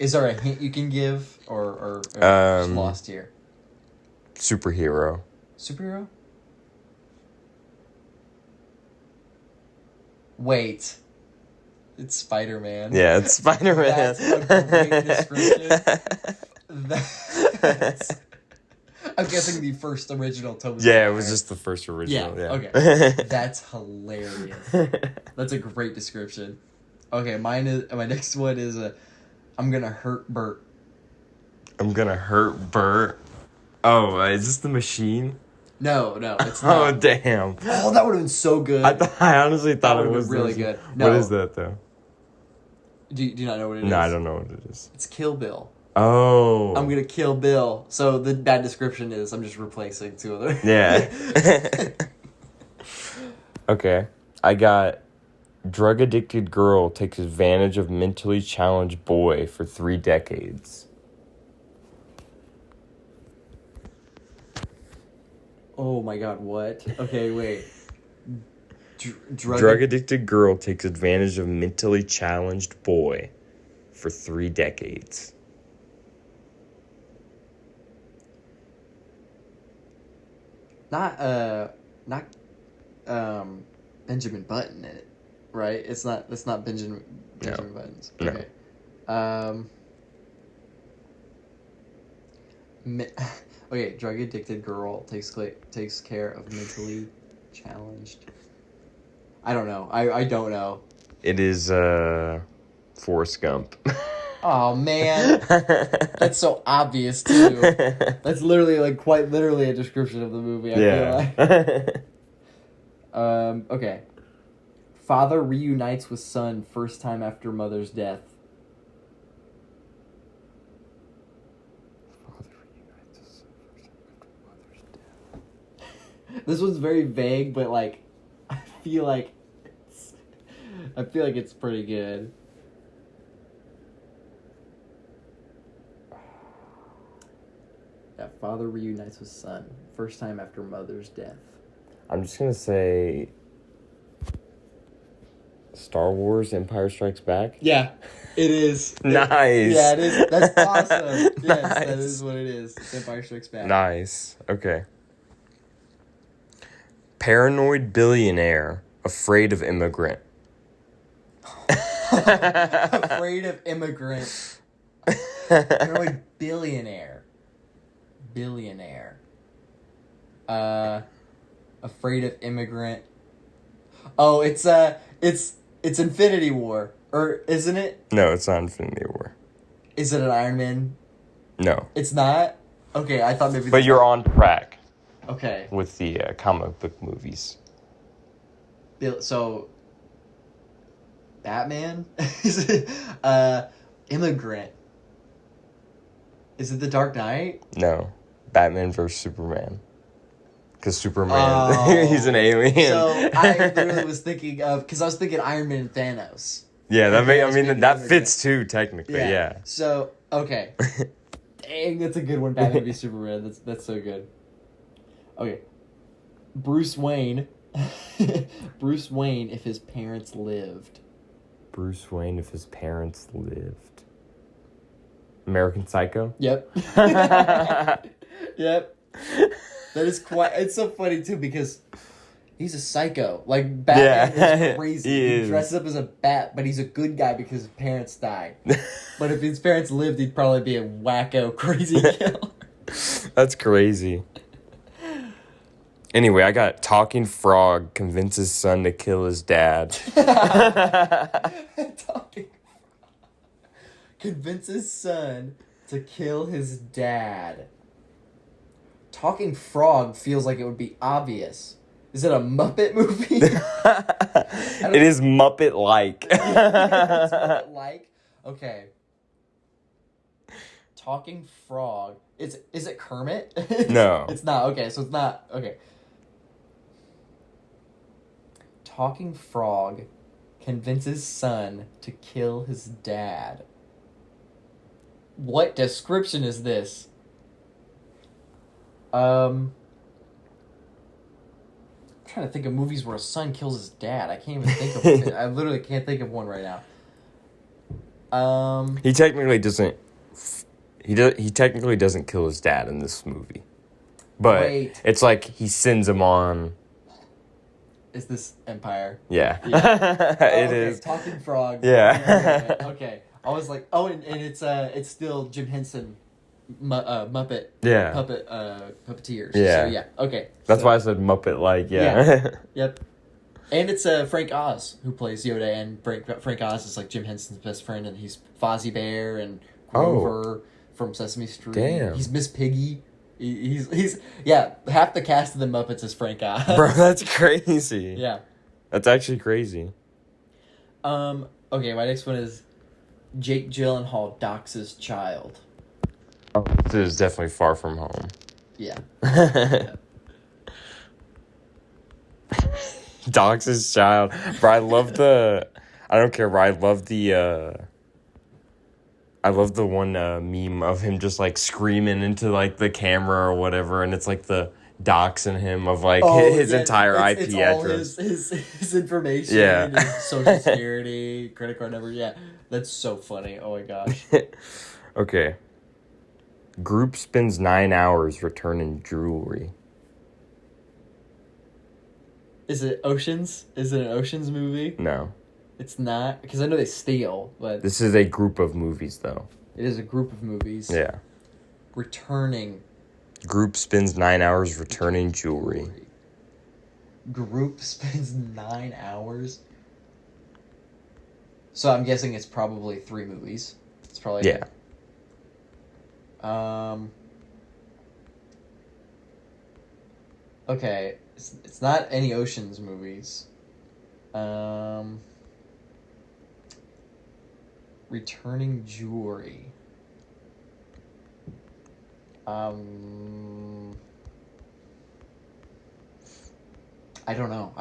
Is there a hint you can give? Or just lost here? Superhero? Wait. It's Spider-Man. Yeah, it's Spider-Man. That's a great description. I'm guessing the first original Tobey Maguire. Yeah, it was just the first original. Yeah. Okay. That's hilarious. That's a great description. Okay, my next one is I'm gonna hurt Bert. I'm gonna hurt Bert. Oh, is this The Machine? No, it's not. Oh, damn. Oh, that would have been so good. I honestly thought it was really good. No. What is that though? Do you not know what it is? No, I don't know what it is. It's Kill Bill. Oh. I'm gonna kill Bill. So the bad description is I'm just replacing two other. Yeah. Okay. I got drug-addicted girl takes advantage of mentally challenged boy for 3 decades. Oh my god, what? Okay, wait. Drug-addicted girl takes advantage of mentally challenged boy for 3 decades. Not Benjamin Button in it, right? That's not Benjamin Buttons. Okay. Okay, drug addicted girl takes care of mentally challenged. I don't know. I don't know. It is Forrest Gump. Oh man, that's so obvious too. That's literally quite literally a description of the movie. I feel like. Okay. Father reunites with son first time after mother's death. Father reunites with son first time after mother's death. This one's very vague, but I feel like it's pretty good. That father reunites with son first time after mother's death. I'm just gonna say Star Wars Empire Strikes Back. Yeah, it is. Nice. Yeah, it is. That's awesome. Yes, Nice. that is what it is. It's Empire Strikes Back. Nice. Okay. Paranoid billionaire afraid of immigrant. Afraid of immigrant. Paranoid billionaire. Afraid of immigrant. Oh, it's Infinity War, or isn't it? No, it's not Infinity War. Is it an Iron Man? No, it's not. Okay, I thought maybe. But you're on track. Okay. With the comic book movies. So. Batman? Is it immigrant? Is it The Dark Knight? No. Batman vs. Superman. Because Superman, he's an alien. So I literally was thinking of, because I was thinking Iron Man and Thanos. Yeah, that fits too, technically, yeah. So, okay. Dang, that's a good one, Batman v Superman. That's so good. Okay. Bruce Wayne, if his parents lived. Bruce Wayne, if his parents lived. American Psycho? Yep. Yep. That is it's so funny too because he's a psycho. Batman is crazy. He dresses up as a bat, but he's a good guy because his parents died. But if his parents lived, he'd probably be a wacko, crazy killer. That's crazy. Anyway, I got talking frog convinces son to kill his dad. Convinces son to kill his dad. Talking frog feels like it would be obvious. Is it a Muppet movie? It is Muppet-like. It's Muppet-like? Okay. Talking frog. Is it Kermit? No. It's not. Okay, so it's not. Okay. Talking frog convinces son to kill his dad. What description is this? Trying to think of movies where a son kills his dad. I can't even think of it. I literally can't think of one right now. He technically doesn't. He technically doesn't kill his dad in this movie, but it's like he sends him on. Is this Empire? Yeah, it is. Talking frog. Yeah. Okay. I was like, oh, and it's still Jim Henson. Muppet puppeteers. Yeah. So, yeah. Okay. That's why I said Muppet-like. Yeah. Yep. And it's Frank Oz who plays Yoda, and Frank Oz is like Jim Henson's best friend, and he's Fozzie Bear and Grover from Sesame Street. Damn. He's Miss Piggy. He's half the cast of the Muppets is Frank Oz. Bro, that's crazy. Yeah. That's actually crazy. Okay, my next one is Jake Gyllenhaal doxes child. Oh, this is definitely Far From Home. Yeah. Dox's child. Bro, I love the... I don't care, bro. I love the one meme of him just, like, screaming into, like, the camera or whatever, and it's, like, the doxing him of, like, his entire IP address. His information, his social security, credit card number. Yeah, that's so funny. Oh, my gosh. Okay. Group spends 9 hours returning jewelry. Is it Oceans? Is it an Oceans movie? No. It's not? Because I know they steal, but... This is a group of movies, though. It is a group of movies. Yeah. Returning. Group spends 9 hours returning jewelry. Group spends 9 hours? So I'm guessing it's probably 3 movies. It's probably... Yeah. Okay, it's not any Oceans movies. Returning jewelry. I don't know.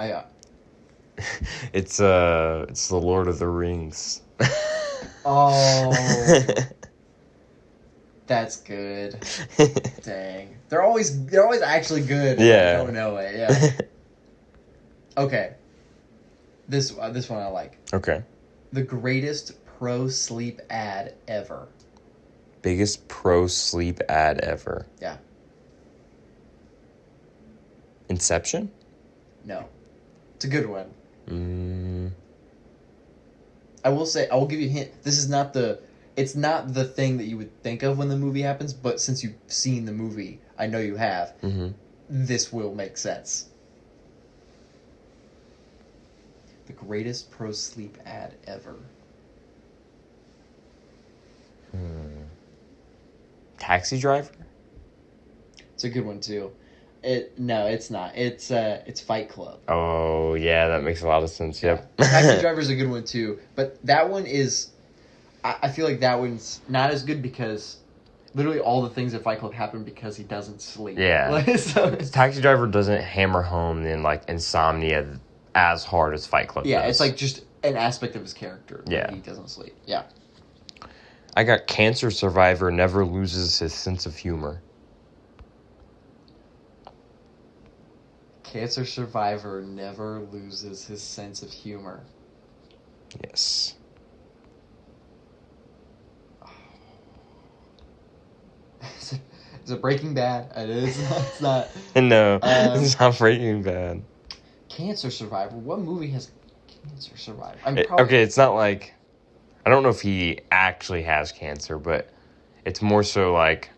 It's the Lord of the Rings. Oh. That's good. Dang. They're always actually good. Yeah. I don't know it. Yeah. Okay. This one I like. Okay. The greatest pro sleep ad ever. Biggest pro sleep ad ever. Yeah. Inception? No. It's a good one. I will give you a hint. It's not the thing that you would think of when the movie happens, but since you've seen the movie, I know you have, this will make sense. The greatest pro sleep ad ever. Taxi Driver? It's a good one too. No, it's not. It's Fight Club. Oh yeah, that makes a lot of sense. Yep. Taxi Driver's a good one too, but that one is. I feel like that one's not as good because literally all the things at Fight Club happen because he doesn't sleep. Yeah. So, Taxi Driver doesn't hammer home the insomnia as hard as Fight Club does. Yeah, it's like just an aspect of his character. Yeah. He doesn't sleep. Yeah. I got cancer survivor never loses his sense of humor. Cancer survivor never loses his sense of humor. Yes. Is it Breaking Bad? It is. It's not. No, it's not Breaking Bad. Cancer survivor. What movie has cancer survivor? Okay, it's not like... I don't know if he actually has cancer, but it's more so like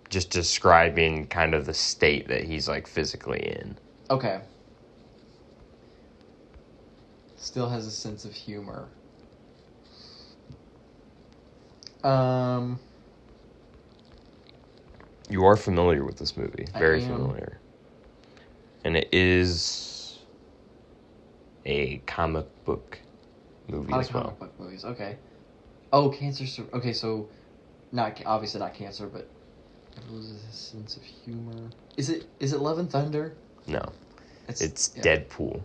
just describing kind of the state that he's like physically in. Okay. Still has a sense of humor. You are familiar with this movie. Very I am. familiar. And it is a comic book movie as well. Comic book movies, okay. Oh, cancer... Okay, so... obviously not cancer, but... loses his sense of humor. Is it Love and Thunder? No. It's Deadpool.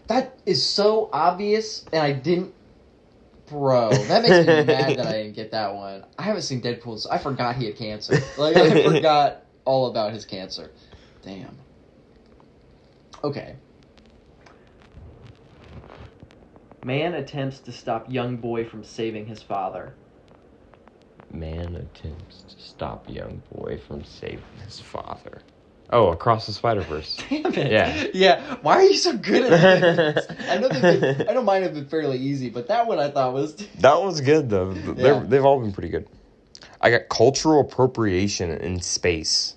That is so obvious, and I didn't Bro, that makes me mad that I didn't get that one. I haven't seen Deadpool, so I forgot he had cancer. Like, I forgot all about his cancer. Damn. Okay. Man attempts to stop young boy from saving his father. Man attempts to stop young boy from saving his father. Oh, Across the Spider-Verse. Damn it. Yeah. Yeah. Why are you so good at this? I know mine have been fairly easy, but that one I thought was... That one's good, though. Yeah. They've all been pretty good. I got cultural appropriation in space.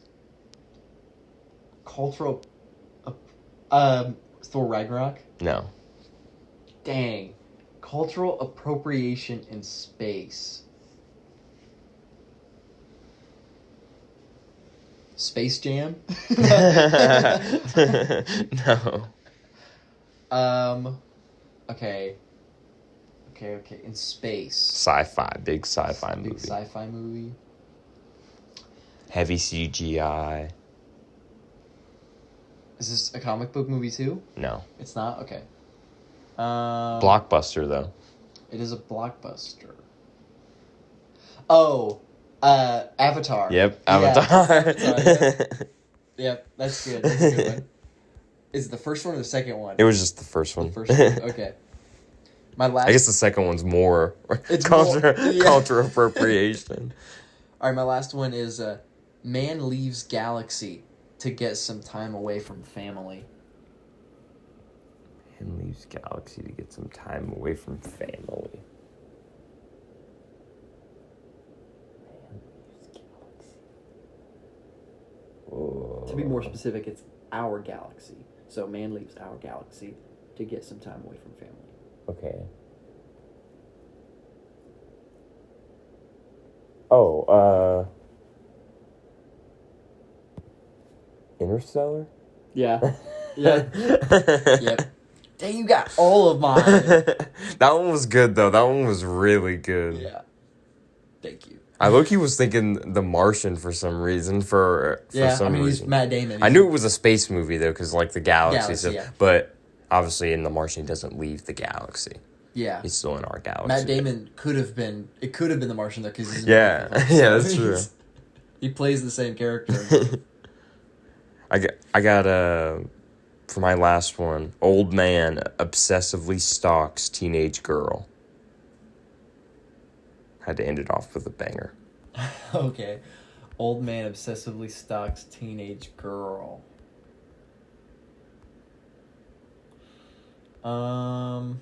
Cultural... Thor Ragnarok? No. Dang. Cultural appropriation in space. Space Jam? No. Okay. In space. Sci-fi. Big sci-fi movie. Big sci-fi movie. Heavy CGI. Is this a comic book movie too? No. It's not? Okay. Blockbuster, though. It is a blockbuster. Oh, Avatar. Yep, Avatar. Yep, that's good. That's a good one. Is it the first one or the second one? It was just the first one. The first one, okay. My last... I guess the second one's more It's culture appropriation. All right, my last one is man leaves galaxy to get some time away from family. Man leaves galaxy to get some time away from family. To be more specific, it's our galaxy. So man leaves our galaxy to get some time away from family. Okay. Oh, Interstellar? Yeah. Yeah. Yep. Dang, you got all of mine. That one was good, though. That one was really good. Yeah. Thank you. I low-key was thinking The Martian for some reason. For some reason. He's Matt Damon. I knew it was a space movie, though, because, like, the galaxy. So, yeah. But, obviously, in The Martian, he doesn't leave the galaxy. Yeah. He's still in our galaxy. Matt Damon could have been The Martian, though, because he's Yeah. Yeah, that's true. He plays the same character. I got for my last one, old man obsessively stalks teenage girl. Had to end it off with a banger. Okay. Old man obsessively stalks teenage girl. So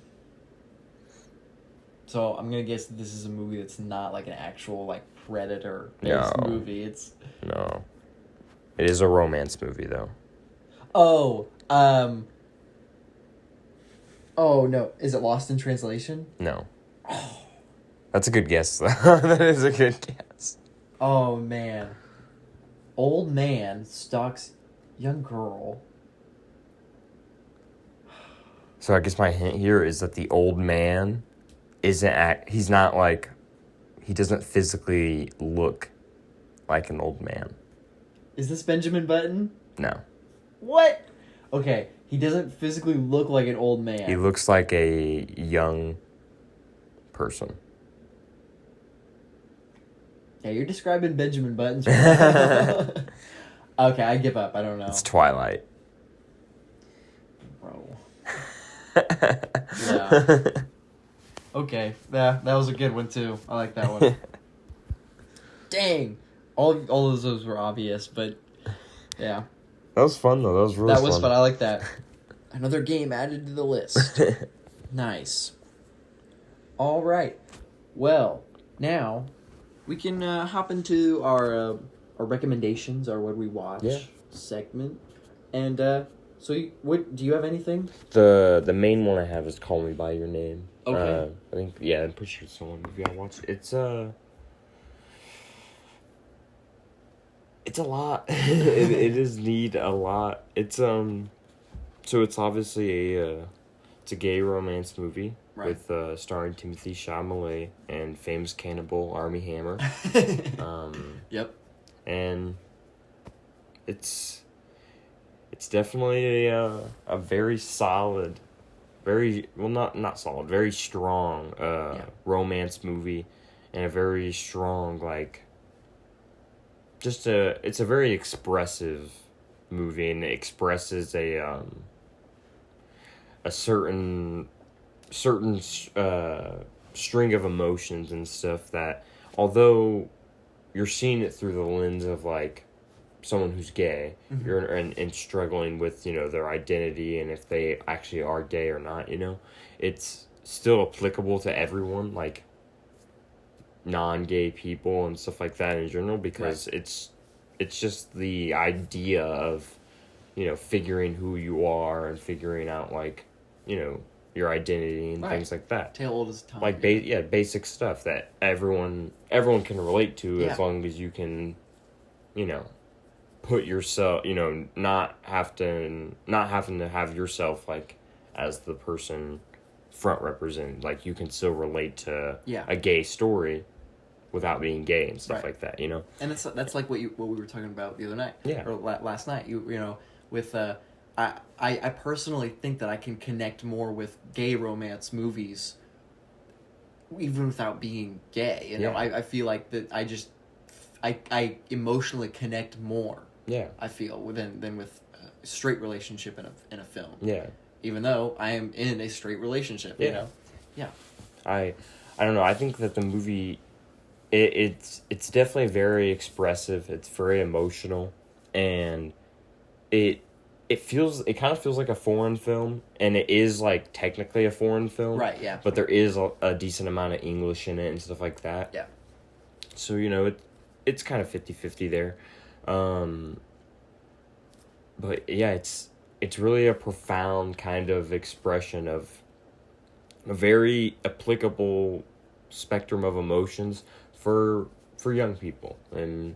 I'm gonna guess that this is a movie that's not like an actual like Predator-based movie. No. It is a romance movie, though. Oh, oh no! Is it Lost in Translation? No. That's a good guess, though. That is a good guess. Oh man, old man stalks young girl. So I guess my hint here is that the old man he's not like, he doesn't physically look like an old man. Is this Benjamin Button? No. What? Okay, he doesn't physically look like an old man. He looks like a young person. Yeah, you're describing Benjamin Buttons right now. Okay, I give up. I don't know. It's Twilight. Bro. Yeah. Okay, yeah, that was a good one too. I like that one. Dang. All of those were obvious, but yeah. That was fun, though. That was really fun. That was fun. I like that. Another game added to the list. Nice. All right. Well, now we can hop into our recommendations, or what we watch segment. And so, what do you have anything? The main one I have is Call Me by Your Name. Okay. I think I'm pretty sure it's the one movie I watched. It's a lot. it is neat a lot. It's so it's obviously it's a gay romance movie, right, with starring Timothy Chalamet and famous cannibal Armie Hammer. Yep. And it's definitely a very solid very well, not solid, very strong romance movie, and a very strong it's a very expressive movie, and it expresses a certain string of emotions and stuff that, although you're seeing it through the lens of someone who's gay, mm-hmm. you're and struggling with their identity and if they actually are gay or not, it's still applicable to everyone, non-gay people and stuff like that in general, because right. it's just the idea of figuring who you are and figuring out your identity and right. things like that. Tale old as time. Basic stuff that everyone can relate to, as long as you can put yourself, not having to have yourself as the person front represented. You can still relate to a gay story without being gay and stuff right. like that, And that's what we were talking about the other night, or last night. With I personally think that I can connect more with gay romance movies, even without being gay. I feel like that I emotionally connect more. Yeah, I feel than with a straight relationship in a film. Yeah, even though I am in a straight relationship. Yeah. I don't know. I think that the movie, it's definitely very expressive. It's very emotional, and it kind of feels like a foreign film, and it is technically a foreign film. Right. Yeah. But there is a decent amount of English in it and stuff like that. Yeah. So it's kind of 50-50 there. But yeah, it's really a profound kind of expression of a very applicable spectrum of emotions for young people, and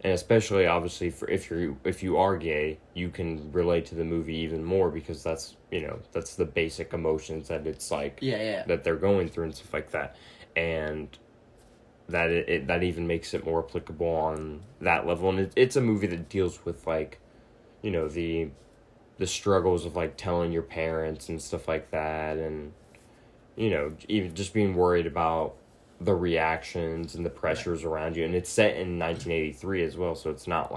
especially obviously for if you are gay, you can relate to the movie even more, because that's the basic emotions that it's that they're going through and stuff like that, and that that even makes it more applicable on that level. And it's a movie that deals with the struggles of telling your parents and stuff like that, and even just being worried about the reactions and the pressures around you. And it's set in 1983 as well, so it's not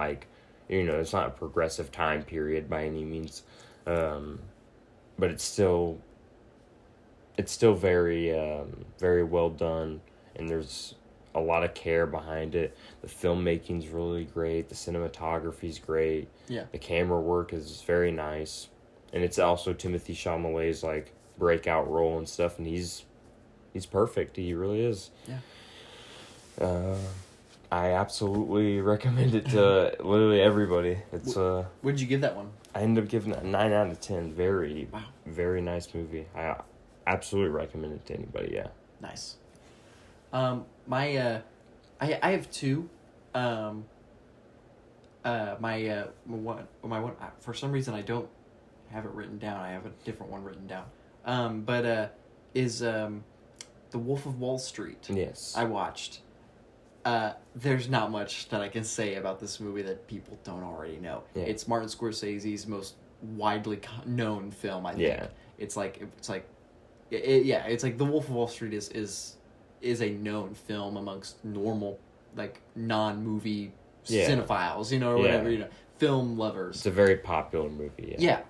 it's not a progressive time period by any means, but it's still very very well done, and there's a lot of care behind it. The filmmaking's really great. The cinematography's great. Yeah. The camera work is very nice, and it's also Timothée Chalamet's breakout role and stuff, and he's perfect. He really is. Yeah. I absolutely recommend it to literally everybody. It's what did you give that one? I ended up giving it a 9 out of 10. Very, very nice movie. I absolutely recommend it to anybody. Yeah. Nice. I have two. My one, for some reason I don't have it written down. I have a different one written down. Is The Wolf of Wall Street. Yes. I watched. There's not much that I can say about this movie that people don't already know. Yeah. It's Martin Scorsese's most widely known film, I think. Yeah. It's like The Wolf of Wall Street is a known film amongst normal non-movie cinephiles, or whatever, film lovers. It's a very popular movie. Yeah.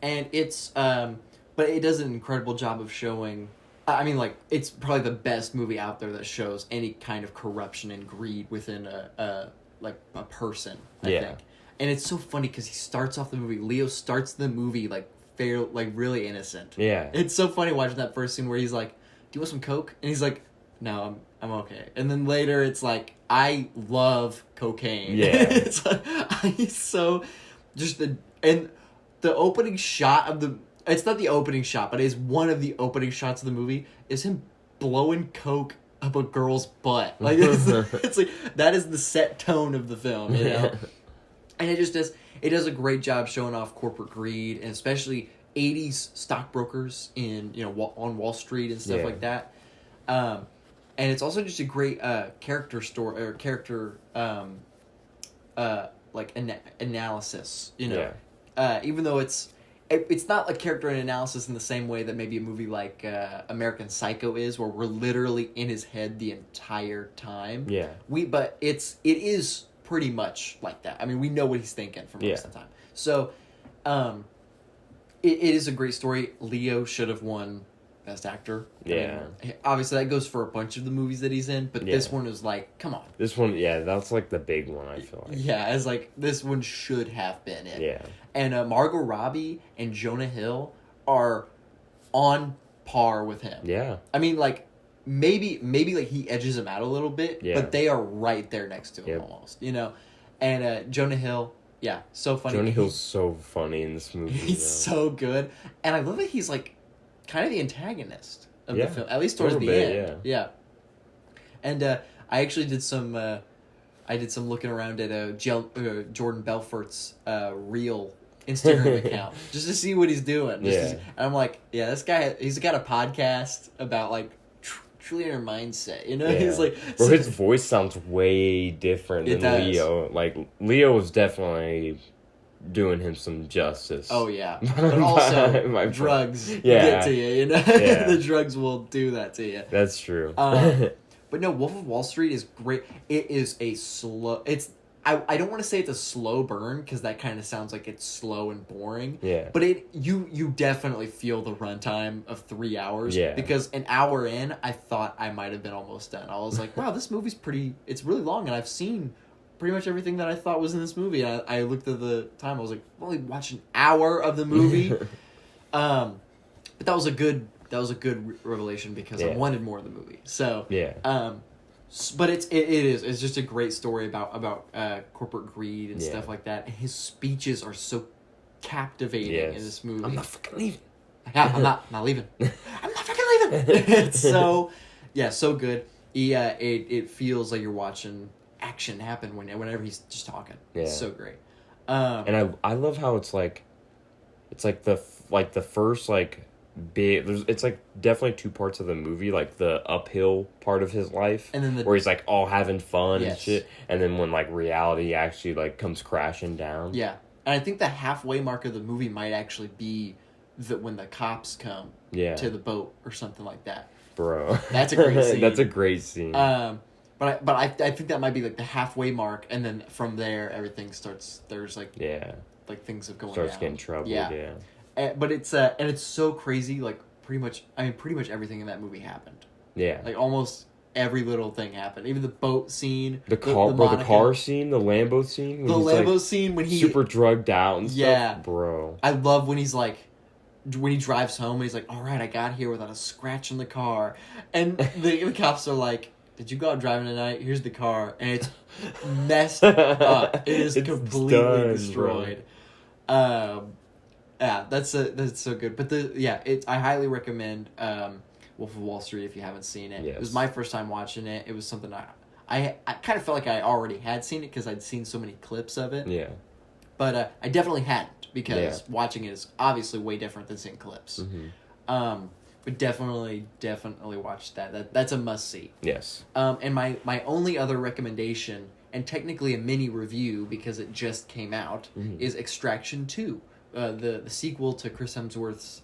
And it's but it does an incredible job of showing, it's probably the best movie out there that shows any kind of corruption and greed within a person, I think. And it's so funny because he starts off the movie, Leo starts the movie really innocent. Yeah. It's so funny watching that first scene where he's like, "Do you want some Coke?" And he's like, "No, I'm okay." And then later it's like, "I love cocaine." Yeah. It's he's so just the opening shot of the, it's not the opening shot, but it is one of the opening shots of the movie, is him blowing coke up a girl's butt. It's like that is the set tone of the film, And it does a great job showing off corporate greed, and especially 80s stockbrokers in on Wall Street and stuff like that. And it's also just a great character story or character analysis. Even though it's not like character analysis in the same way that maybe a movie like American Psycho is, where we're literally in his head the entire time. Yeah. But it is pretty much like that. I mean, we know what he's thinking for most of the time. So, it is a great story. Leo should have won Best Actor. Yeah. I mean, obviously, that goes for a bunch of the movies that he's in, but this one is like, come on. This one, that's like the big one, I feel like. Yeah, it's like, this one should have been it. Yeah. And Margot Robbie and Jonah Hill are on par with him. Yeah. I mean, like, maybe like he edges him out a little bit, but they are right there next to him almost, you know? And Jonah Hill, so funny. Jonah Hill's so funny in this movie. He's so good. And I love that he's like kind of the antagonist of the film, at least towards the end. Yeah. And I actually did some looking around at Jordan Belfort's real Instagram account just to see what he's doing. And I'm like, this guy, he's got a podcast about like trillionaire mindset, you know? He's like, bro, his voice sounds way different than Leo. Like, Leo was definitely doing him some justice. Oh yeah, but also drugs get to you, you know? The drugs will do that to you. That's true. But no, Wolf of Wall Street is great. It is a slow... I don't want to say it's a slow burn, because that kind of sounds like it's slow and boring. Yeah. But you definitely feel the runtime of 3 hours. Yeah. Because an hour in, I thought I might have been almost done. I was like, wow, this movie's it's really long, and I've seen pretty much everything that I thought was in this movie. And I looked at the time, I was like, I've only watched an hour of the movie. But that was a good revelation, because I wanted more of the movie. So but it's just a great story about corporate greed and stuff like that. And his speeches are so captivating in this movie. I'm not fucking leaving. Yeah, I'm not leaving. I'm not fucking leaving. It's so good. It feels like you're watching action happen whenever he's just talking. Yeah. It's so great. And I love how it's like the first like big, it's like definitely two parts of the movie, like the uphill part of his life, and then where he's like all having fun and shit, and then when like reality actually like comes crashing down. And I think the halfway mark of the movie might actually be when the cops come to the boat or something like that. Bro, that's a great scene. That's a great scene. But I think that might be like the halfway mark, and then from there everything starts. There's like like things have going starts down. Getting trouble. Yeah. But it's and it's so crazy. Like pretty much everything in that movie happened. Yeah. Like almost every little thing happened. Even the boat scene, the car scene, the Lambo scene, the Lambo scene when he's super drugged out and stuff. Bro. I love when he's like, when he drives home and he's like, all right, I got here without a scratch in the car, and the cops are like, did you go out driving tonight? Here's the car, and it's messed up. It is completely destroyed. That's so good. But I highly recommend Wolf of Wall Street if you haven't seen it. Yes. It was my first time watching it. It was something I kind of felt like I already had seen it because I'd seen so many clips of it. Yeah. But I definitely hadn't, because watching it is obviously way different than seeing clips. Mm-hmm. But definitely watch that. That's a must see. Yes. And my only other recommendation, and technically a mini review because it just came out, is Extraction 2. The sequel to Chris Hemsworth's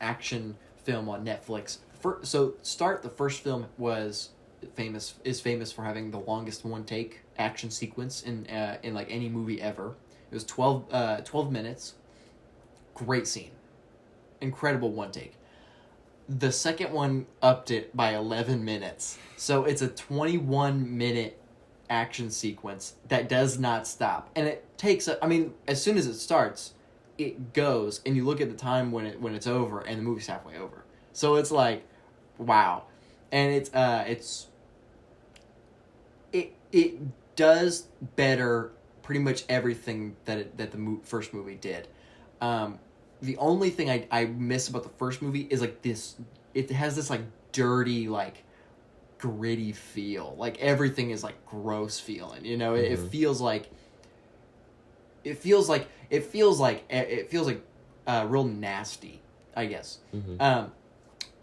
action film on Netflix. The first film is famous for having the longest one take action sequence in like any movie ever. It was 12 minutes. Great scene. Incredible one take. The second one upped it by 11 minutes. So it's a 21-minute action sequence that does not stop. And it takes as soon as it starts, it goes, and you look at the time when it's over, and the movie's halfway over. So it's like, wow. And it does better pretty much everything that the first movie did. The only thing I miss about the first movie is like this. It has this like dirty, like gritty feel. Like everything is like gross feeling. You know, it feels like real nasty, I guess. Mm-hmm.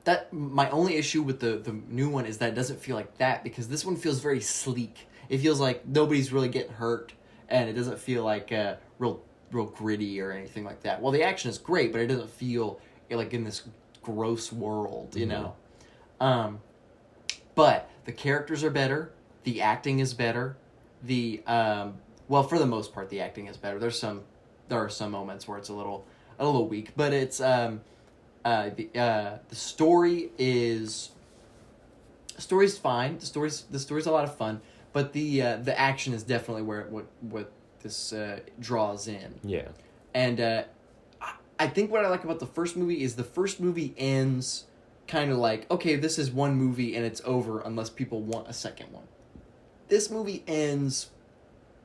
That my only issue with the new one is that it doesn't feel like that, because this one feels very sleek. It feels like nobody's really getting hurt, and it doesn't feel like real real gritty or anything like that. Well, the action is great, but it doesn't feel like in this gross world, you know. But the characters are better. The acting is better. The well, for the most part, the acting is better. There are some moments where it's a little weak, but it's the story's fine. The story's a lot of fun, but the action is definitely where what this draws in. Yeah. And I think what I like about the first movie is the first movie ends kind of like, okay, this is one movie and it's over unless people want a second one. This movie ends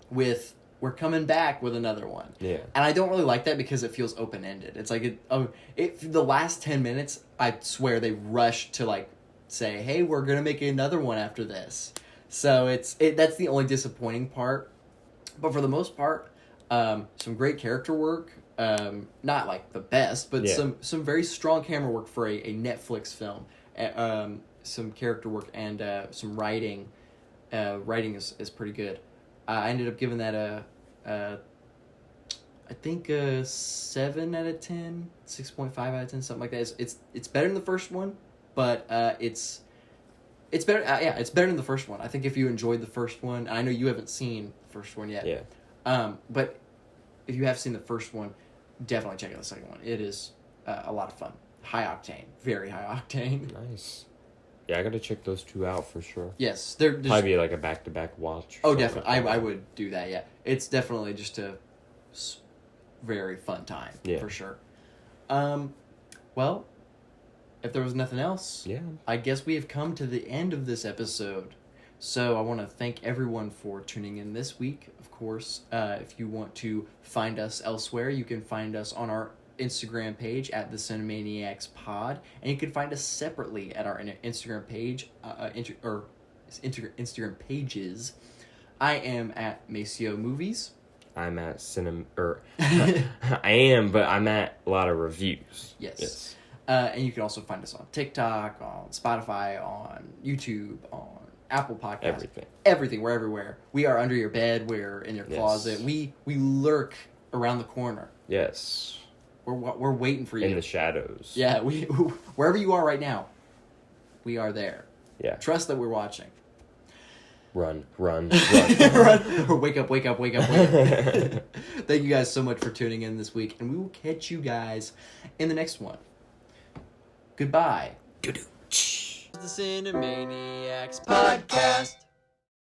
with, we're coming back with another one. Yeah. And I don't really like that because it feels open-ended. It's like, the last 10 minutes, I swear they rushed to like say, hey, we're going to make another one after this. So that's the only disappointing part. But for the most part, some great character work. Not like the best, but some very strong camera work for a Netflix film. Some character work and some writing. Writing is pretty good. I ended up giving that I think a 7 out of 10, 6.5 out of 10, something like that. It's better than the first one, but it's better. It's better than the first one. I think if you enjoyed the first one, I know you haven't seen the first one yet. Yeah. But if you have seen the first one, definitely check out the second one. It is a lot of fun. High octane, very high octane. Nice. Yeah, I gotta check those two out for sure. Yes, they're probably like a back-to-back watch. Oh, definitely. I would do that. Yeah, it's definitely just a very fun time for sure. Well, if there was nothing else, I guess we have come to the end of this episode. So I want to thank everyone for tuning in this week. Of course, if you want to find us elsewhere, you can find us on our Instagram page at the Cinemaniacs Pod, and you can find us separately at our Instagram page Instagram pages. I am at Maceo Movies. I'm at I am, but I'm at a lot of reviews. Yes. And you can also find us on TikTok, on Spotify, on YouTube, on Apple Podcasts. Everything. We're everywhere. We are under your bed. We're in your closet. We lurk around the corner. Yes. We're waiting for you. In the shadows. Yeah, wherever you are right now, we are there. Yeah. Trust that we're watching. Run. Run. Wake up. Thank you guys so much for tuning in this week, and we will catch you guys in the next one. Goodbye. Doo-doo. The Cinemaniacs Podcast.